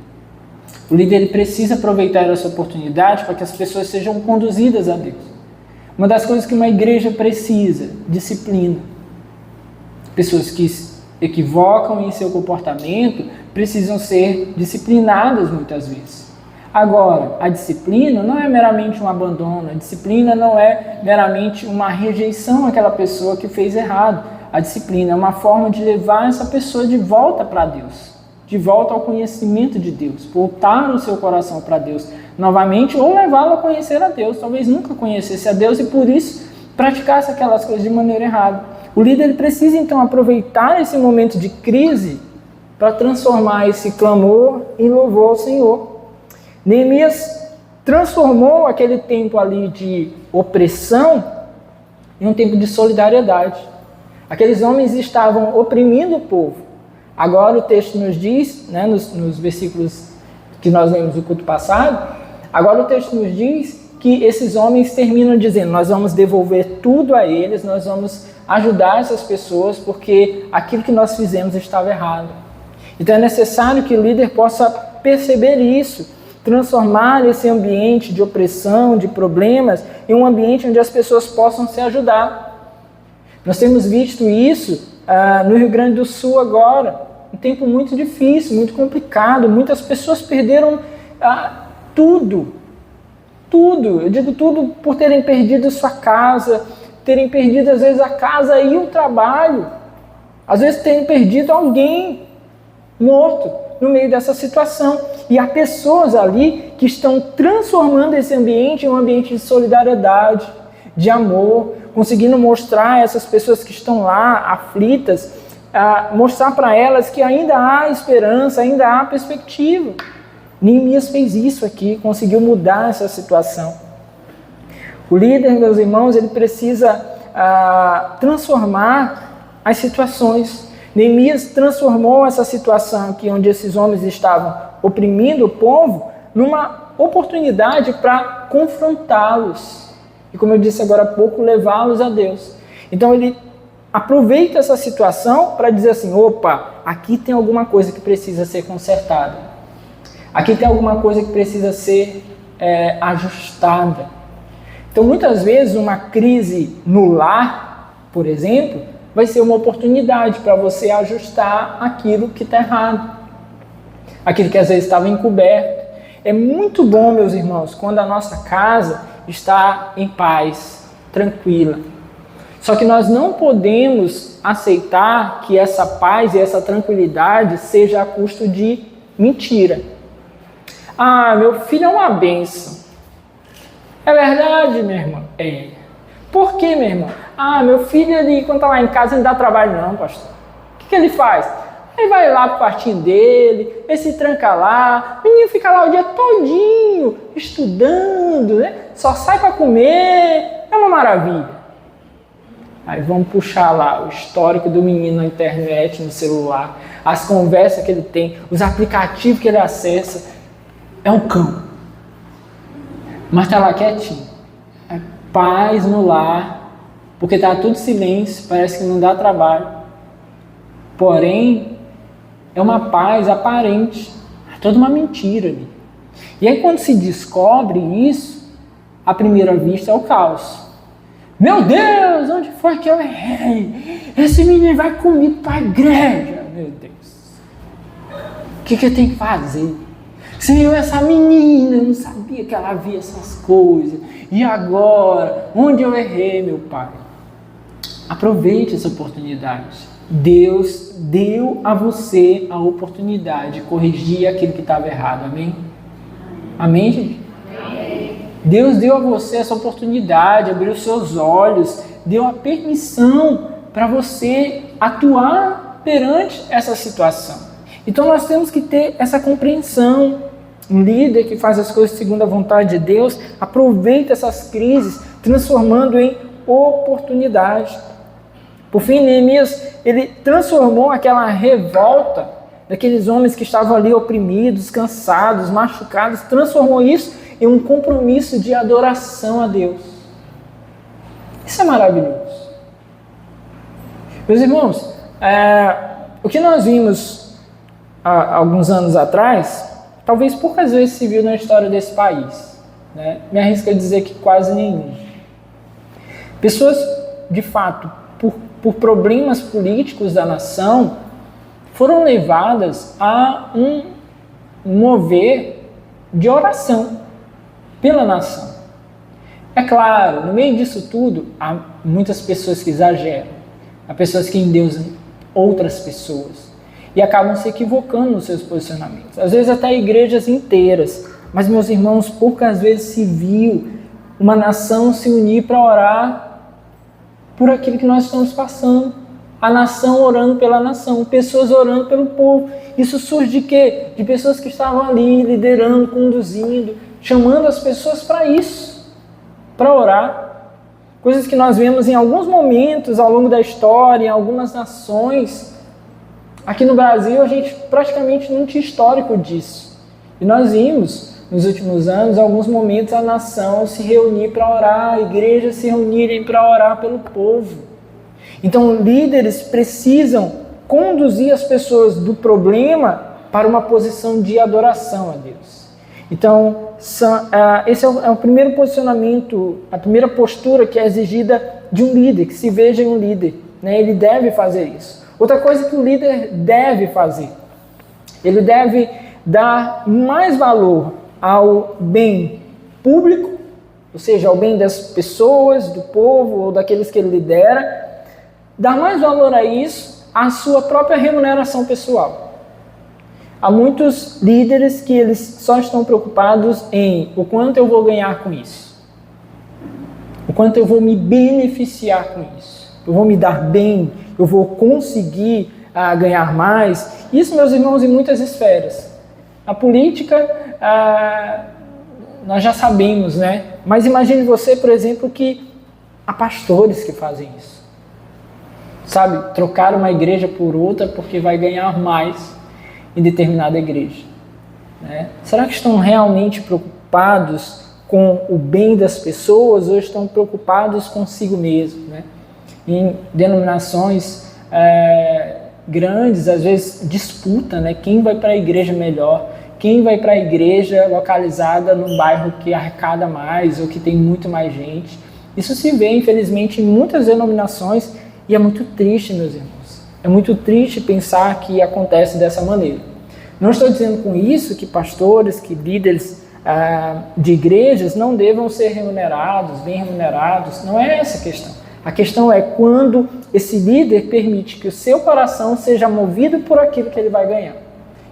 O líder ele precisa aproveitar essa oportunidade para que as pessoas sejam conduzidas a Deus. Uma das coisas que uma igreja precisa, disciplina. Pessoas que equivocam em seu comportamento precisam ser disciplinadas muitas vezes. Agora, a disciplina não é meramente um abandono, a disciplina não é meramente uma rejeição àquela pessoa que fez errado. A disciplina é uma forma de levar essa pessoa de volta para Deus, de volta ao conhecimento de Deus, voltar o seu coração para Deus novamente ou levá-lo a conhecer a Deus. Talvez nunca conhecesse a Deus e por isso praticasse aquelas coisas de maneira errada. O líder ele precisa então aproveitar esse momento de crise para transformar esse clamor em louvor ao Senhor. Neemias transformou aquele tempo ali de opressão em um tempo de solidariedade. Aqueles homens estavam oprimindo o povo. Agora o texto nos diz, né, nos versículos que nós lemos no culto passado, agora o texto nos diz que esses homens terminam dizendo: nós vamos devolver tudo a eles, nós vamos ajudar essas pessoas porque aquilo que nós fizemos estava errado. Então é necessário que o líder possa perceber isso, transformar esse ambiente de opressão, de problemas, em um ambiente onde as pessoas possam se ajudar. Nós temos visto isso no Rio Grande do Sul agora, um tempo muito difícil, muito complicado, muitas pessoas perderam tudo, eu digo tudo por terem perdido sua casa, terem perdido às vezes a casa e o trabalho, às vezes terem perdido alguém morto no meio dessa situação. E há pessoas ali que estão transformando esse ambiente em um ambiente de solidariedade, de amor, conseguindo mostrar a essas pessoas que estão lá aflitas, mostrar para elas que ainda há esperança, ainda há perspectiva. Neemias fez isso aqui, conseguiu mudar essa situação. O líder, meus irmãos, ele precisa transformar as situações. Neemias transformou essa situação aqui, onde esses homens estavam oprimindo o povo, numa oportunidade para confrontá-los. E como eu disse agora há pouco, levá-los a Deus. Então ele aproveita essa situação para dizer assim: opa, aqui tem alguma coisa que precisa ser consertada. Aqui tem alguma coisa que precisa ser ajustada. Então muitas vezes uma crise no lar, por exemplo, vai ser uma oportunidade para você ajustar aquilo que está errado, aquilo que às vezes estava encoberto. É muito bom, meus irmãos, quando a nossa casa está em paz, tranquila. Só que nós não podemos aceitar que essa paz e essa tranquilidade seja a custo de mentira. Meu filho é uma bênção. É verdade, meu irmão? É. Por quê, meu irmão? Meu filho, ele, quando está lá em casa, ele não dá trabalho não, pastor. O que ele faz? Ele vai lá pro quartinho dele, ele se tranca lá, o menino fica lá o dia todinho, estudando, né? Só sai para comer, é uma maravilha. Aí vamos puxar lá o histórico do menino na internet, no celular, as conversas que ele tem, os aplicativos que ele acessa, é um cão. Mas está lá quietinho. É paz no lar, porque está tudo silêncio, parece que não dá trabalho. Porém, é uma paz aparente, é toda uma mentira ali. E aí quando se descobre isso, à primeira vista é o caos. Meu Deus, onde foi que eu errei? Esse menino vai comigo para a igreja. Meu Deus. O que eu tenho que fazer? Senhor, essa menina, eu não sabia que ela via essas coisas. E agora? Onde eu errei, meu Pai? Aproveite essa oportunidade. Deus deu a você a oportunidade de corrigir aquilo que estava errado. Amém? Amém, gente? Amém. Deus deu a você essa oportunidade, abriu seus olhos, deu a permissão para você atuar perante essa situação. Então nós temos que ter essa compreensão. Um líder que faz as coisas segundo a vontade de Deus, aproveita essas crises, transformando em oportunidade. Por fim, Neemias, ele transformou aquela revolta daqueles homens que estavam ali oprimidos, cansados, machucados, transformou isso em um compromisso de adoração a Deus. Isso é maravilhoso. Meus irmãos, o que nós vimos há alguns anos atrás, talvez poucas vezes se viu na história desse país, né? Me arrisco a dizer que quase nenhum. Pessoas, de fato, por problemas políticos da nação, foram levadas a um mover de oração pela nação. É claro, no meio disso tudo, há muitas pessoas que exageram, há pessoas que endeusam outras pessoas e acabam se equivocando nos seus posicionamentos. Às vezes até igrejas inteiras. Mas, meus irmãos, poucas vezes se viu uma nação se unir para orar por aquilo que nós estamos passando. A nação orando pela nação, pessoas orando pelo povo. Isso surge de quê? De pessoas que estavam ali liderando, conduzindo, chamando as pessoas para isso, para orar. Coisas que nós vemos em alguns momentos ao longo da história, em algumas nações. Aqui no Brasil, a gente praticamente não tinha histórico disso. E nós vimos, nos últimos anos, alguns momentos a nação se reunir para orar, igrejas se reunirem para orar pelo povo. Então, líderes precisam conduzir as pessoas do problema para uma posição de adoração a Deus. Então, esse é o primeiro posicionamento, a primeira postura que é exigida de um líder, que se veja em um líder, né? Ele deve fazer isso. Outra coisa que o líder deve fazer, ele deve dar mais valor ao bem público, ou seja, ao bem das pessoas, do povo ou daqueles que ele lidera, dar mais valor a isso, à sua própria remuneração pessoal. Há muitos líderes que eles só estão preocupados em o quanto eu vou ganhar com isso, o quanto eu vou me beneficiar com isso, eu vou me dar bem, eu vou conseguir ganhar mais. Isso, meus irmãos, em muitas esferas. A política, nós já sabemos, né? Mas imagine você, por exemplo, que há pastores que fazem isso. Sabe, trocar uma igreja por outra porque vai ganhar mais em determinada igreja. Né? Será que estão realmente preocupados com o bem das pessoas ou estão preocupados consigo mesmo? Né? Em denominações grandes, às vezes disputa, né? Quem vai para a igreja melhor, quem vai para a igreja localizada num bairro que arrecada mais ou que tem muito mais gente. Isso se vê, infelizmente, em muitas denominações. E é muito triste, meus irmãos. É muito triste pensar que acontece dessa maneira. Não estou dizendo com isso que pastores, que líderes de igrejas não devam ser remunerados, bem remunerados. Não é essa a questão. A questão é quando esse líder permite que o seu coração seja movido por aquilo que ele vai ganhar.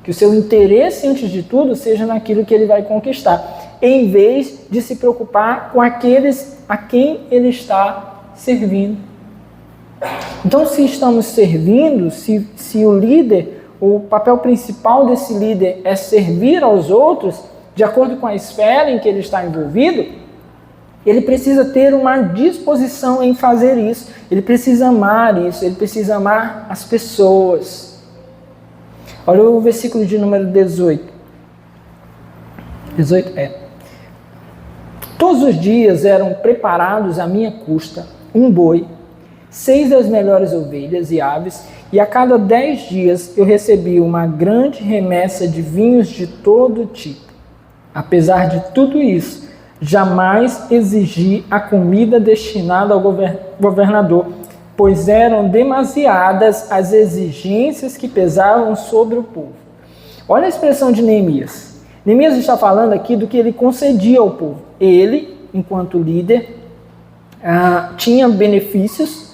Que o seu interesse, antes de tudo, seja naquilo que ele vai conquistar, em vez de se preocupar com aqueles a quem ele está servindo. Então, se estamos servindo, se o líder, o papel principal desse líder é servir aos outros, de acordo com a esfera em que ele está envolvido, ele precisa ter uma disposição em fazer isso, ele precisa amar isso, ele precisa amar as pessoas. Olha o versículo de número 18. 18 Todos os dias eram preparados à minha custa um boi, 6 das melhores ovelhas e aves, e a cada 10 dias eu recebia uma grande remessa de vinhos de todo tipo. Apesar de tudo isso, jamais exigi a comida destinada ao governador, pois eram demasiadas as exigências que pesavam sobre o povo. Olha a expressão de Neemias. Neemias está falando aqui do que ele concedia ao povo. Ele, enquanto líder, tinha benefícios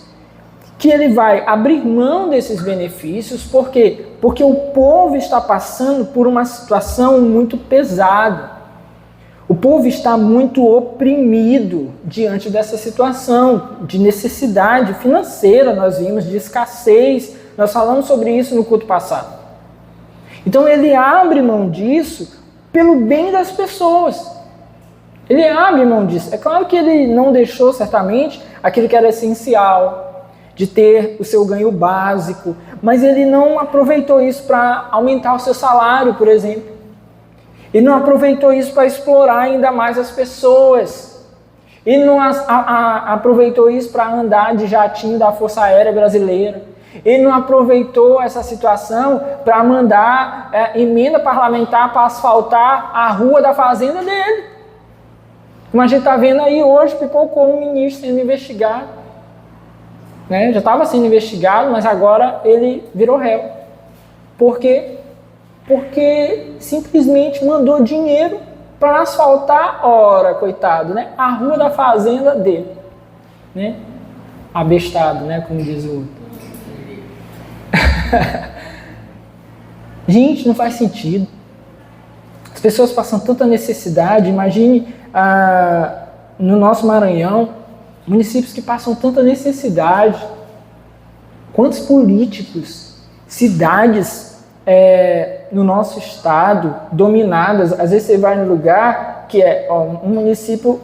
que ele vai abrir mão desses benefícios. Por quê? Porque o povo está passando por uma situação muito pesada. O povo está muito oprimido diante dessa situação de necessidade financeira, nós vimos, de escassez. Nós falamos sobre isso no culto passado. Então ele abre mão disso pelo bem das pessoas. Ele abre mão disso. É claro que ele não deixou, certamente, aquilo que era essencial, de ter o seu ganho básico, mas ele não aproveitou isso para aumentar o seu salário, por exemplo. Ele não aproveitou isso para explorar ainda mais as pessoas. Ele não aproveitou isso para andar de jatinho da Força Aérea Brasileira. Ele não aproveitou essa situação para mandar emenda parlamentar para asfaltar a rua da fazenda dele. Como a gente está vendo aí hoje, pipocou um ministro sendo investigado. Né? Já estava sendo investigado, mas agora ele virou réu. Por quê? Porque simplesmente mandou dinheiro para asfaltar, ora, coitado, né? A rua da fazenda dele, né? Abestado, né? Como diz o outro. Gente, não faz sentido. As pessoas passam tanta necessidade. Imagine no nosso Maranhão, municípios que passam tanta necessidade. Quantos políticos, cidades no nosso estado dominadas, às vezes você vai no lugar que é um município,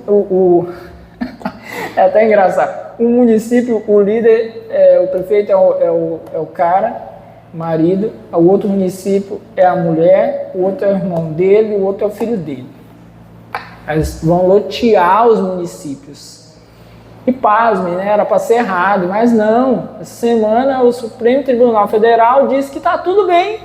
é até engraçado, um município, o líder, o prefeito é o cara, marido, o outro município é a mulher, o outro é o irmão dele, o outro é o filho dele. Eles vão lotear os municípios. E pasmem, né? Era para ser errado, mas não. Essa semana o Supremo Tribunal Federal disse que está tudo bem.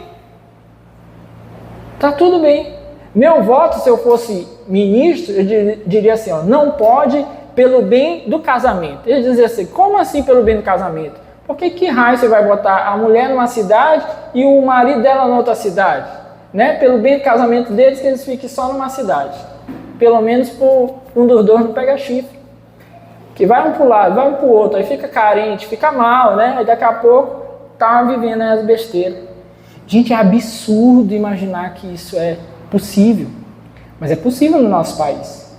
Está tudo bem. Meu voto, se eu fosse ministro, eu diria assim, não pode pelo bem do casamento. Ele dizia assim, como assim pelo bem do casamento? Porque que raio você vai botar a mulher numa cidade e o marido dela na outra cidade? Né? Pelo bem do casamento deles, que eles fiquem só numa cidade. Pelo menos um dos dois não pega chifre. Que vai um para o lado, vai um para o outro, aí fica carente, fica mal, né? Aí daqui a pouco tá vivendo aí as besteiras. Gente, é absurdo imaginar que isso é possível. Mas é possível no nosso país.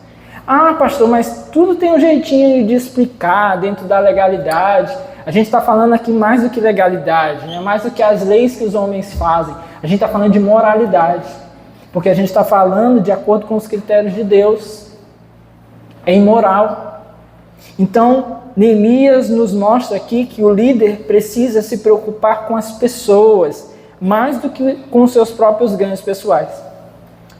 Ah, pastor, mas tudo tem um jeitinho de explicar dentro da legalidade. A gente está falando aqui mais do que legalidade, né? Mais do que as leis que os homens fazem. A gente está falando de moralidade. Porque a gente está falando de acordo com os critérios de Deus. É imoral. Então, Neemias nos mostra aqui que o líder precisa se preocupar com as pessoas, mais do que com seus próprios ganhos pessoais.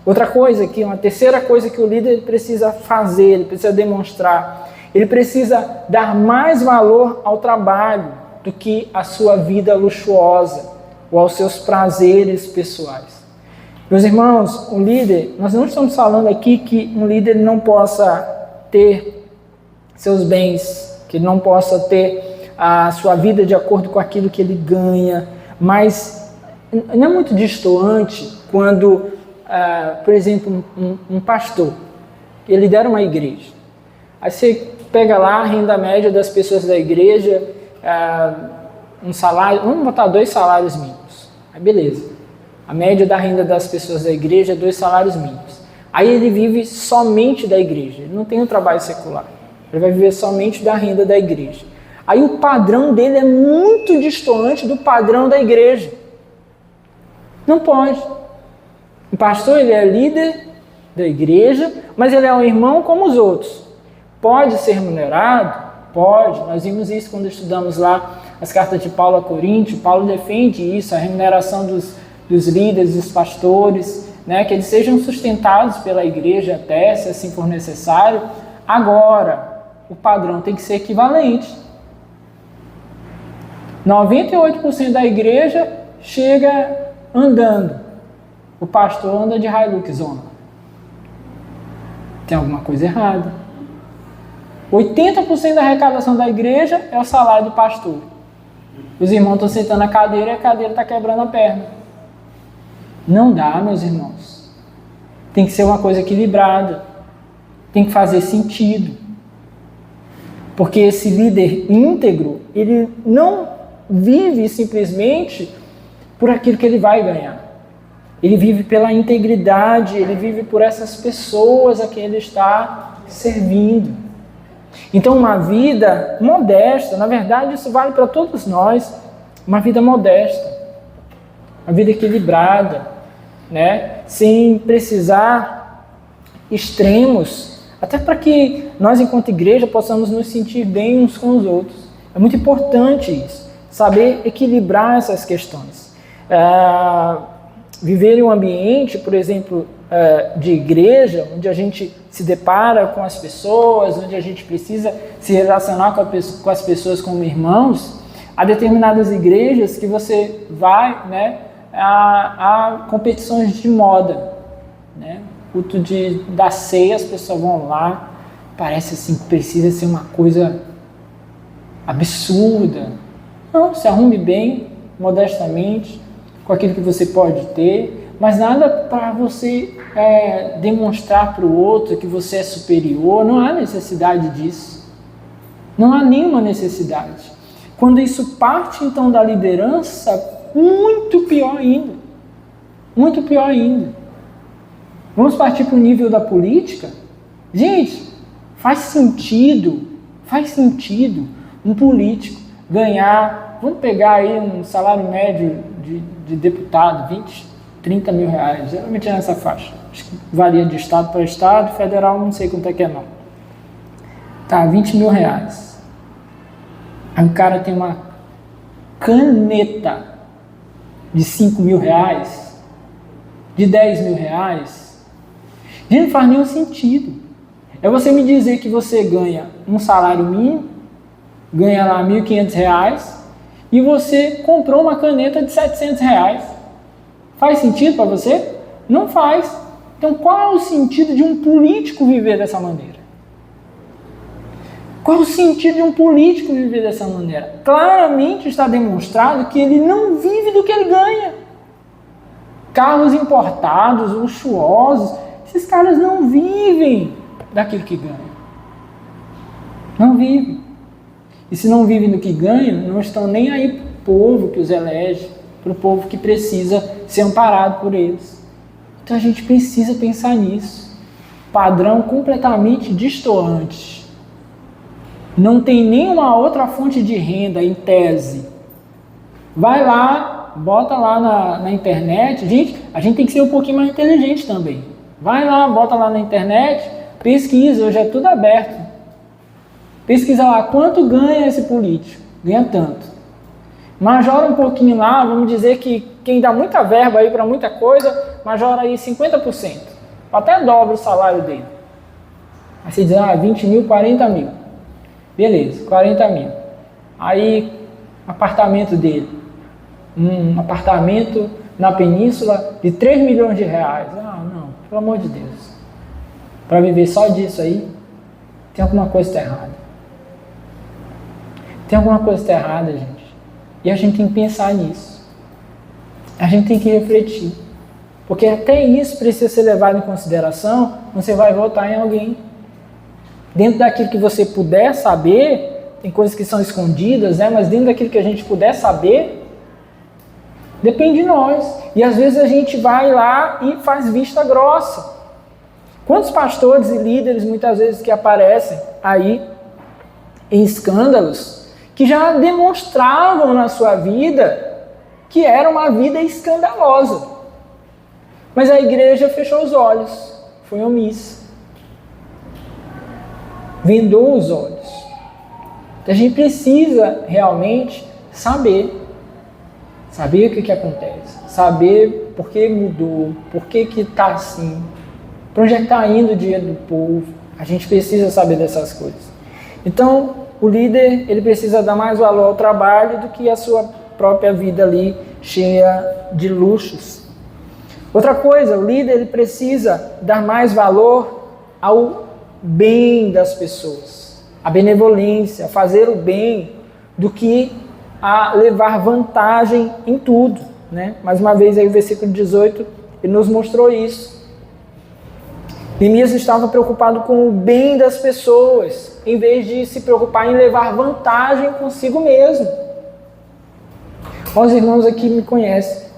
Outra coisa aqui, uma terceira coisa que o líder precisa fazer, ele precisa demonstrar, ele precisa dar mais valor ao trabalho do que à sua vida luxuosa ou aos seus prazeres pessoais. Meus irmãos, o líder, nós não estamos falando aqui que um líder não possa ter seus bens, que ele não possa ter a sua vida de acordo com aquilo que ele ganha, mas não é muito distoante quando, por exemplo, um pastor, ele lidera uma igreja, aí você pega lá a renda média das pessoas da igreja, um salário, vamos botar 2 salários mínimos, aí beleza, a média da renda das pessoas da igreja é 2 salários mínimos, aí ele vive somente da igreja, ele não tem um trabalho secular. Ele vai viver somente da renda da igreja. Aí o padrão dele é muito distante do padrão da igreja. Não pode. O pastor, ele é líder da igreja, mas ele é um irmão como os outros. Pode ser remunerado? Pode. Nós vimos isso quando estudamos lá as cartas de Paulo a Coríntios. Paulo defende isso, a remuneração dos líderes, dos pastores, né, que eles sejam sustentados pela igreja até, se assim for necessário. Agora, o padrão tem que ser equivalente. 98% da igreja chega andando. O pastor anda de Hilux Zona. Tem alguma coisa errada. 80% da arrecadação da igreja é o salário do pastor. Os irmãos estão sentando na cadeira e a cadeira está quebrando a perna. Não dá, meus irmãos. Tem que ser uma coisa equilibrada. Tem que fazer sentido. Porque esse líder íntegro, ele não vive simplesmente por aquilo que ele vai ganhar. Ele vive pela integridade, ele vive por essas pessoas a quem ele está servindo. Então, uma vida modesta, na verdade, isso vale para todos nós, uma vida modesta, uma vida equilibrada, né? Sem precisar extremos, até para que nós, enquanto igreja, possamos nos sentir bem uns com os outros. É muito importante isso, saber equilibrar essas questões. Viver em um ambiente, por exemplo, de igreja, onde a gente se depara com as pessoas, onde a gente precisa se relacionar com as pessoas como irmãos, há determinadas igrejas que você vai, né, a competições de moda, né? Culto da ceia, as pessoas vão lá, parece assim que precisa ser uma coisa absurda. Não, se arrume bem, modestamente, com aquilo que você pode ter, mas nada para você demonstrar para o outro que você é superior. Não há necessidade disso. Não há nenhuma necessidade. Quando isso parte, então, da liderança, muito pior ainda. Muito pior ainda. Vamos partir para o nível da política? Gente, faz sentido um político ganhar, vamos pegar aí um salário médio de deputado, 20, 30 mil reais, geralmente é nessa faixa. Acho que varia de estado para estado, federal não sei quanto é que é não. Tá, 20 mil reais. Aí o cara tem uma caneta de 5 mil reais, de 10 mil reais. Gente, não faz nenhum sentido. É você me dizer que você ganha um salário mínimo, ganha lá R$1.500 e você comprou uma caneta de R$700. Faz sentido para você? Não faz. Então qual é o sentido de um político viver dessa maneira? Qual é o sentido de um político viver dessa maneira? Claramente está demonstrado que ele não vive do que ele ganha. Carros importados, luxuosos, esses caras não vivem daquilo que ganham. Não vivem. E se não vivem do que ganham, não estão nem aí para o povo que os elege, para o povo que precisa ser amparado por eles. Então a gente precisa pensar nisso. Padrão completamente destoante. Não tem nenhuma outra fonte de renda em tese. Vai lá, bota lá na internet. Gente, a gente tem que ser um pouquinho mais inteligente também. Vai lá, bota lá na internet, pesquisa, hoje é tudo aberto. Pesquisa lá, quanto ganha esse político? Ganha tanto. Majora um pouquinho lá, vamos dizer que quem dá muita verba aí para muita coisa, majora aí 50%. Até dobra o salário dele. Aí você diz, 20 mil, 40 mil. Beleza, 40 mil. Aí, apartamento dele. Um apartamento na península de 3 milhões de reais. Não, pelo amor de Deus. Para viver só disso aí, tem alguma coisa que está errada. Tem alguma coisa que está errada, gente. E a gente tem que pensar nisso. A gente tem que refletir. Porque até isso precisa ser levado em consideração. Você vai votar em alguém. Dentro daquilo que você puder saber, tem coisas que são escondidas, né? Mas dentro daquilo que a gente puder saber, depende de nós. E às vezes a gente vai lá e faz vista grossa. Quantos pastores e líderes, muitas vezes, que aparecem aí em escândalos, que já demonstravam na sua vida que era uma vida escandalosa. Mas a igreja fechou os olhos, foi omissa. Vendou os olhos. Então a gente precisa realmente saber o que acontece, saber por que mudou, por que está assim, para onde é que está indo o dinheiro do povo. A gente precisa saber dessas coisas. Então, o líder, ele precisa dar mais valor ao trabalho do que a sua própria vida ali, cheia de luxos. Outra coisa, o líder, ele precisa dar mais valor ao bem das pessoas, a benevolência, fazer o bem, do que a levar vantagem em tudo, né? Mais uma vez aí o versículo 18, ele nos mostrou isso. Neemias estava preocupado com o bem das pessoas, em vez de se preocupar em levar vantagem consigo mesmo. Os irmãos aqui me conhecem,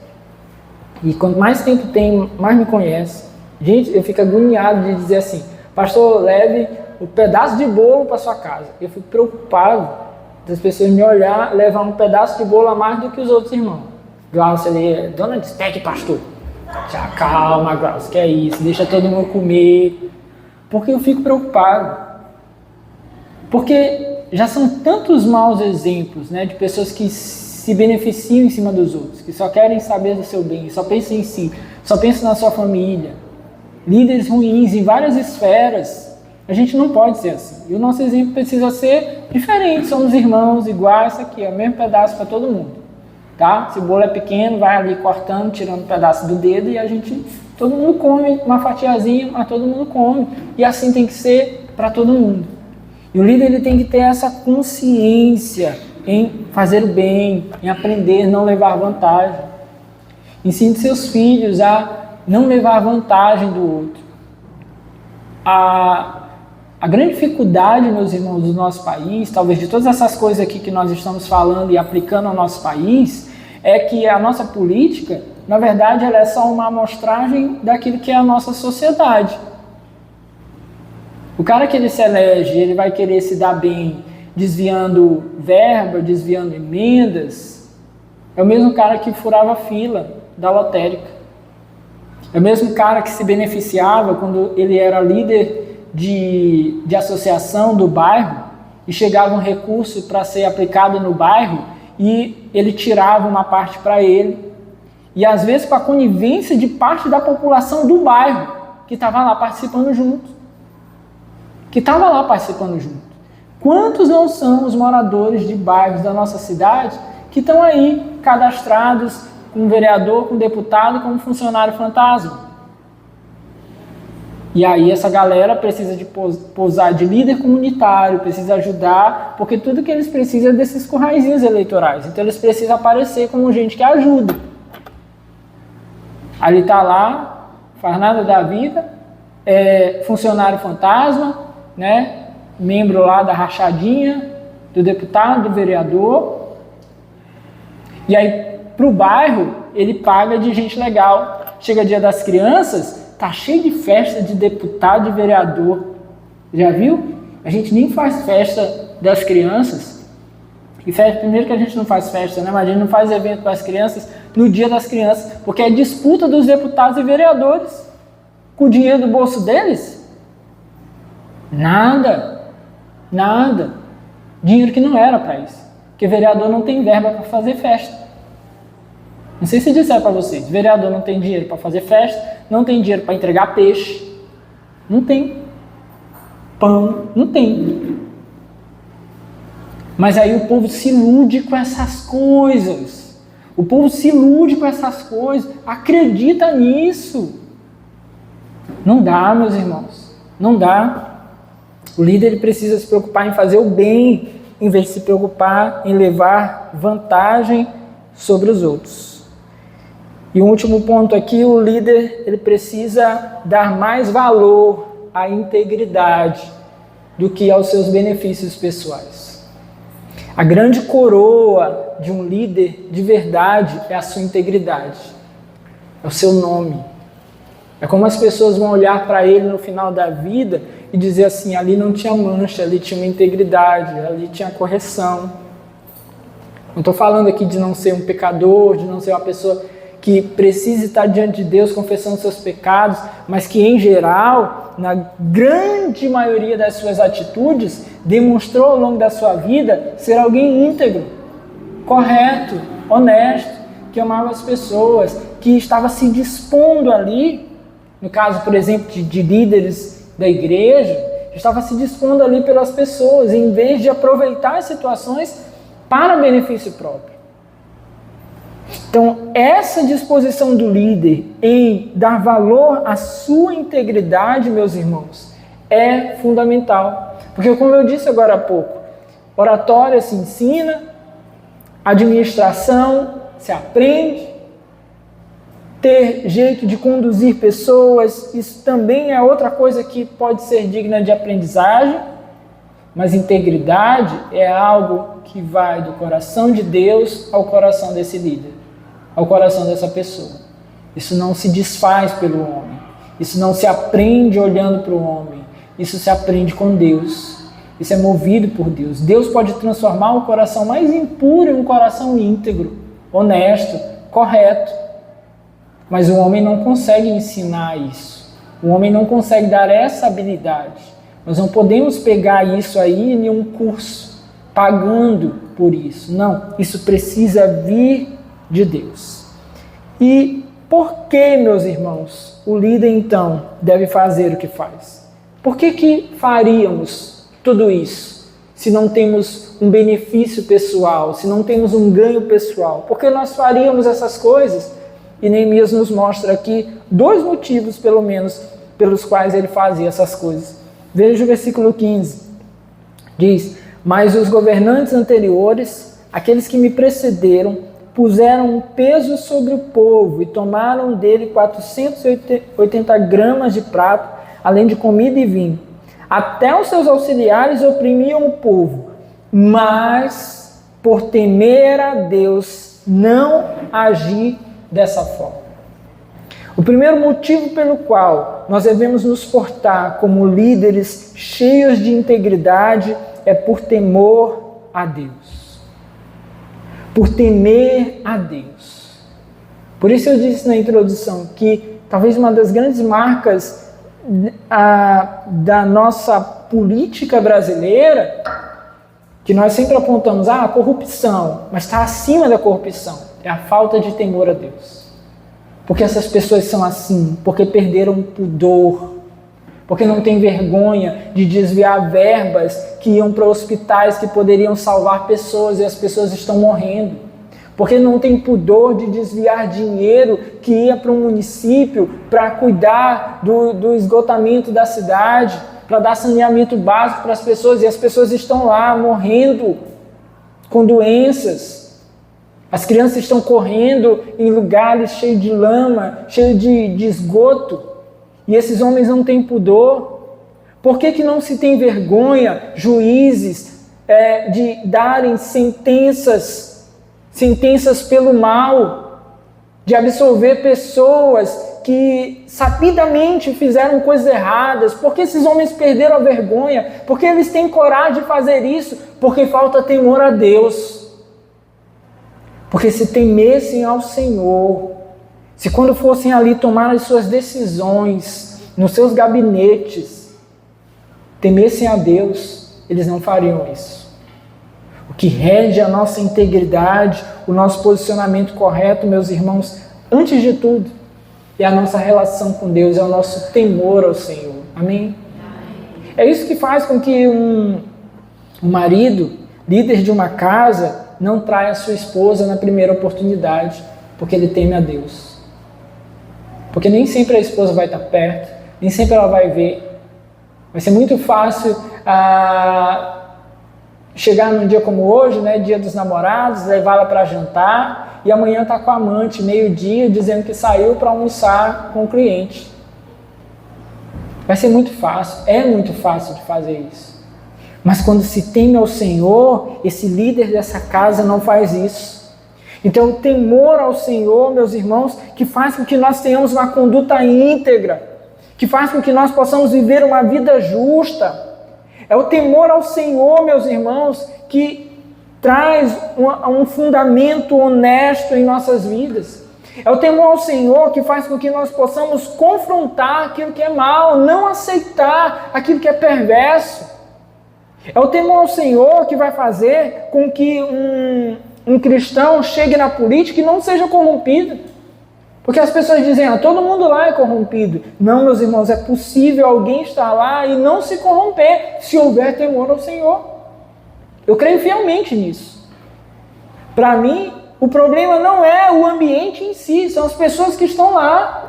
e quanto mais tempo tem, mais me conhecem. Gente, eu fico agoniado de dizer assim, pastor, leve um pedaço de bolo para sua casa. Eu fico preocupado das pessoas me olhar, levar um pedaço de bolo a mais do que os outros irmãos. Glaucia ali, dona despede, pastor. Já calma, Glaucia, que é isso? Deixa todo mundo comer. Porque eu fico preocupado. Porque já são tantos maus exemplos, né, de pessoas que se beneficiam em cima dos outros, que só querem saber do seu bem, só pensam em si, só pensam na sua família. Líderes ruins em várias esferas. A gente não pode ser assim. E o nosso exemplo precisa ser diferente. Somos irmãos iguais, aqui, o mesmo pedaço para todo mundo. Tá? Se o bolo é pequeno, vai ali cortando, tirando um pedaço do dedo e todo mundo come uma fatiazinha, mas todo mundo come. E assim tem que ser para todo mundo. E o líder, ele tem que ter essa consciência em fazer o bem, em aprender, não levar vantagem. Ensine seus filhos a não levar vantagem do outro. A grande dificuldade, meus irmãos, do nosso país, talvez de todas essas coisas aqui que nós estamos falando e aplicando ao nosso país, é que a nossa política, na verdade, ela é só uma amostragem daquilo que é a nossa sociedade. O cara que ele se elege, ele vai querer se dar bem desviando verba, desviando emendas, é o mesmo cara que furava a fila da lotérica. É o mesmo cara que se beneficiava quando ele era líder de associação do bairro e chegava um recurso para ser aplicado no bairro e ele tirava uma parte para ele. E às vezes com a conivência de parte da população do bairro que estava lá participando junto. Quantos não são os moradores de bairros da nossa cidade que estão aí cadastrados com vereador, com deputado, como funcionário fantasma? E aí essa galera precisa de pousar de líder comunitário, precisa ajudar, porque tudo que eles precisam é desses curraizinhos eleitorais. Então eles precisam aparecer como gente que ajuda. Ali está lá, faz nada da vida, é funcionário fantasma, né? Membro lá da rachadinha, do deputado, do vereador. E aí, para o bairro, ele paga de gente legal. Chega dia das crianças, tá cheio de festa de deputado e vereador. Já viu? A gente nem faz festa das crianças. E primeiro que a gente não faz festa, né? Mas a gente não faz evento para as crianças no dia das crianças, porque é disputa dos deputados e vereadores com o dinheiro do bolso deles. Nada. Dinheiro que não era para isso. Porque vereador não tem verba para fazer festa. Não sei se disser para vocês, vereador não tem dinheiro para fazer festa, não tem dinheiro para entregar peixe, não tem. Pão, não tem. Mas aí o povo se ilude com essas coisas. Acredita nisso. Não dá, meus irmãos. Não dá. O líder ele precisa se preocupar em fazer o bem, em vez de se preocupar em levar vantagem sobre os outros. E o último ponto aqui, o líder ele precisa dar mais valor à integridade do que aos seus benefícios pessoais. A grande coroa de um líder de verdade é a sua integridade, é o seu nome. É como as pessoas vão olhar para ele no final da vida e dizer assim, ali não tinha mancha, ali tinha uma integridade, ali tinha correção. Não estou falando aqui de não ser um pecador, de não ser uma pessoa que precisa estar diante de Deus confessando seus pecados, mas que em geral, na grande maioria das suas atitudes, demonstrou ao longo da sua vida ser alguém íntegro, correto, honesto, que amava as pessoas, que estava se dispondo ali, no caso, por exemplo, de líderes da igreja, estava se dispondo ali pelas pessoas, em vez de aproveitar as situações para benefício próprio. Então, essa disposição do líder em dar valor à sua integridade, meus irmãos, é fundamental. Porque, como eu disse agora há pouco, oratória se ensina, administração se aprende, ter jeito de conduzir pessoas, isso também é outra coisa que pode ser digna de aprendizagem, mas integridade é algo que vai do coração de Deus ao coração desse líder, ao coração dessa pessoa. Isso não se desfaz pelo homem, isso não se aprende olhando para o homem, isso se aprende com Deus, isso é movido por Deus. Deus pode transformar o coração mais impuro em um coração íntegro, honesto, correto, mas o homem não consegue ensinar isso, o homem não consegue dar essa habilidade. Nós não podemos pegar isso aí em um curso, pagando por isso. Não, isso precisa vir de Deus. E por que, meus irmãos, o líder então deve fazer o que faz? Por que faríamos tudo isso se não temos um benefício pessoal, se não temos um ganho pessoal? Por que nós faríamos essas coisas? E Neemias nos mostra aqui 2 motivos, pelo menos, pelos quais ele fazia essas coisas. Veja o versículo 15. Diz: mas os governantes anteriores, aqueles que me precederam, puseram um peso sobre o povo e tomaram dele 480 gramas de prato, além de comida e vinho. Até os seus auxiliares oprimiam o povo, mas por temer a Deus não agi dessa forma. O primeiro motivo pelo qual nós devemos nos portar como líderes cheios de integridade é por temor a Deus. Por temer a Deus. Por isso eu disse na introdução que talvez uma das grandes marcas da nossa política brasileira, que nós sempre apontamos, a corrupção, mas está acima da corrupção, é a falta de temor a Deus. Porque essas pessoas são assim, porque perderam o pudor, porque não têm vergonha de desviar verbas que iam para hospitais que poderiam salvar pessoas e as pessoas estão morrendo. Porque não tem pudor de desviar dinheiro que ia para um município para cuidar do esgotamento da cidade, para dar saneamento básico para as pessoas, e as pessoas estão lá morrendo com doenças. As crianças estão correndo em lugares cheios de lama, cheios de esgoto. E esses homens não têm pudor. Por que não se tem vergonha, juízes, de darem sentenças pelo mal, de absolver pessoas que sabidamente fizeram coisas erradas? Por que esses homens perderam a vergonha? Por que eles têm coragem de fazer isso? Porque falta temor a Deus. Porque se temessem ao Senhor, se quando fossem ali tomar as suas decisões, nos seus gabinetes, temessem a Deus, eles não fariam isso. O que rege a nossa integridade, o nosso posicionamento correto, meus irmãos, antes de tudo, é a nossa relação com Deus, é o nosso temor ao Senhor. Amém? É isso que faz com que um marido, líder de uma casa, não traia a sua esposa na primeira oportunidade, porque ele teme a Deus. Porque nem sempre a esposa vai estar perto, nem sempre ela vai ver. Vai ser muito fácil chegar num dia como hoje, né, dia dos namorados, levá-la para jantar, e amanhã está com a amante, meio-dia, dizendo que saiu para almoçar com o cliente. Vai ser muito fácil, é muito fácil de fazer isso. Mas quando se teme ao Senhor, esse líder dessa casa não faz isso. Então o temor ao Senhor, meus irmãos, que faz com que nós tenhamos uma conduta íntegra, que faz com que nós possamos viver uma vida justa. É o temor ao Senhor, meus irmãos, que traz um fundamento honesto em nossas vidas. É o temor ao Senhor que faz com que nós possamos confrontar aquilo que é mal, não aceitar aquilo que é perverso. É o temor ao Senhor que vai fazer com que um cristão chegue na política e não seja corrompido. Porque as pessoas dizem, todo mundo lá é corrompido. Não, meus irmãos, é possível alguém estar lá e não se corromper se houver temor ao Senhor. Eu creio fielmente nisso. Para mim, o problema não é o ambiente em si, são as pessoas que estão lá.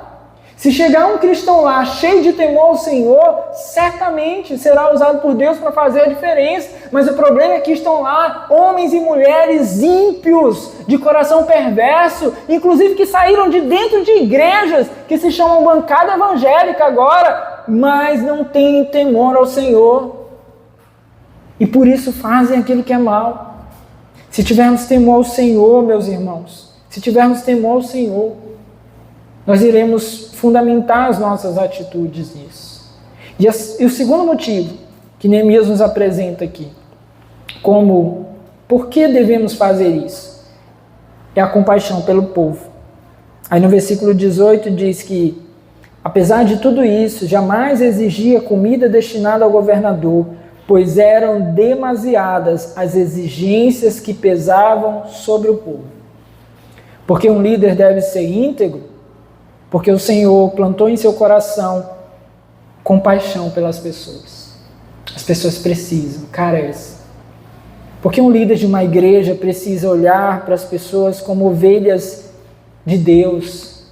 Se chegar um cristão lá cheio de temor ao Senhor, certamente será usado por Deus para fazer a diferença. Mas o problema é que estão lá homens e mulheres ímpios, de coração perverso, inclusive que saíram de dentro de igrejas que se chamam bancada evangélica agora, mas não têm temor ao Senhor. E por isso fazem aquilo que é mal. Se tivermos temor ao Senhor, meus irmãos, se tivermos temor ao Senhor, nós iremos fundamentar as nossas atitudes nisso. E o segundo motivo que Neemias nos apresenta aqui, como por que devemos fazer isso, é a compaixão pelo povo. Aí no versículo 18 diz que, apesar de tudo isso, jamais exigia comida destinada ao governador, pois eram demasiadas as exigências que pesavam sobre o povo. Porque um líder deve ser íntegro, porque o Senhor plantou em seu coração compaixão pelas pessoas. As pessoas precisam, carecem. Porque um líder de uma igreja precisa olhar para as pessoas como ovelhas de Deus,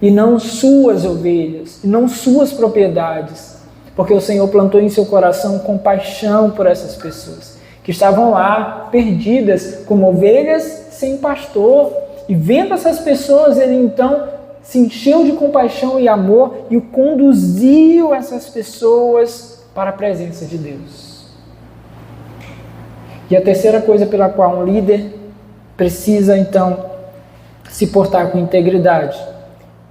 e não suas ovelhas, e não suas propriedades. Porque o Senhor plantou em seu coração compaixão por essas pessoas, que estavam lá perdidas como ovelhas sem pastor. E vendo essas pessoas, ele então se encheu de compaixão e amor e conduziu essas pessoas para a presença de Deus. E a terceira coisa pela qual um líder precisa então se portar com integridade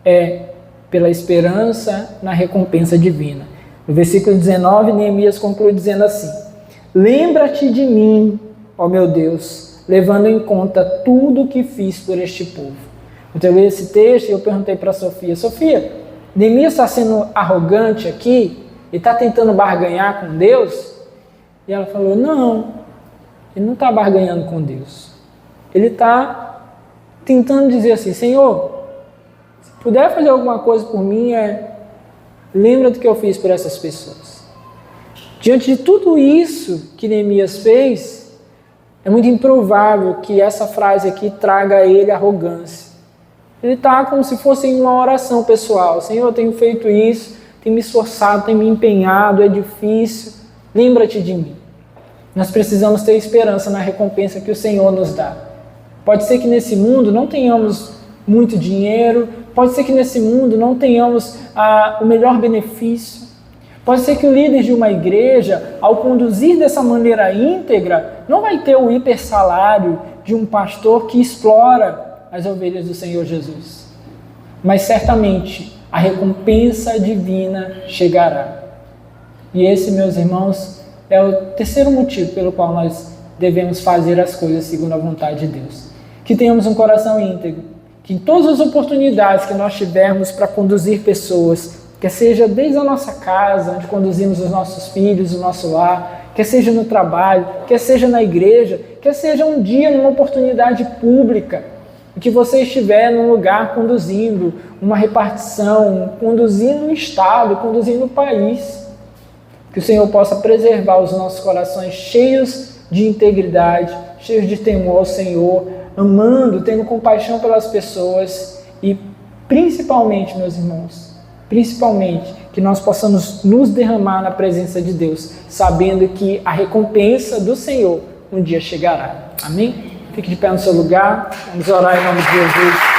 é pela esperança na recompensa divina. No versículo 19, Neemias conclui dizendo assim: lembra-te de mim, ó meu Deus, levando em conta tudo o que fiz por este povo. Então eu li esse texto e eu perguntei para Sofia: Sofia, Neemias está sendo arrogante aqui? Ele está tentando barganhar com Deus? E ela falou: não, ele não está barganhando com Deus. Ele está tentando dizer assim: Senhor, se puder fazer alguma coisa por mim, lembra do que eu fiz por essas pessoas. Diante de tudo isso que Neemias fez, é muito improvável que essa frase aqui traga a ele arrogância. Ele está como se fosse em uma oração pessoal: Senhor, eu tenho feito isso, tenho me esforçado, tenho me empenhado, é difícil, lembra-te de mim. Nós precisamos ter esperança na recompensa que o Senhor nos dá. Pode ser que nesse mundo não tenhamos muito dinheiro, pode ser que nesse mundo não tenhamos o melhor benefício, pode ser que o líder de uma igreja, ao conduzir dessa maneira íntegra, não vai ter o hiper salário de um pastor que explora as ovelhas do Senhor Jesus. Mas certamente a recompensa divina chegará. E esse, meus irmãos, é o terceiro motivo pelo qual nós devemos fazer as coisas segundo a vontade de Deus. Que tenhamos um coração íntegro, que em todas as oportunidades que nós tivermos para conduzir pessoas, quer seja desde a nossa casa, onde conduzimos os nossos filhos, o nosso lar, quer seja no trabalho, quer seja na igreja, quer seja um dia numa oportunidade pública, em que você estiver num lugar conduzindo uma repartição, conduzindo um estado, conduzindo um país, que o Senhor possa preservar os nossos corações cheios de integridade, cheios de temor ao Senhor, amando, tendo compaixão pelas pessoas e principalmente, meus irmãos, principalmente que nós possamos nos derramar na presença de Deus, sabendo que a recompensa do Senhor um dia chegará. Amém? Fique de pé no seu lugar, vamos orar em nome de Jesus.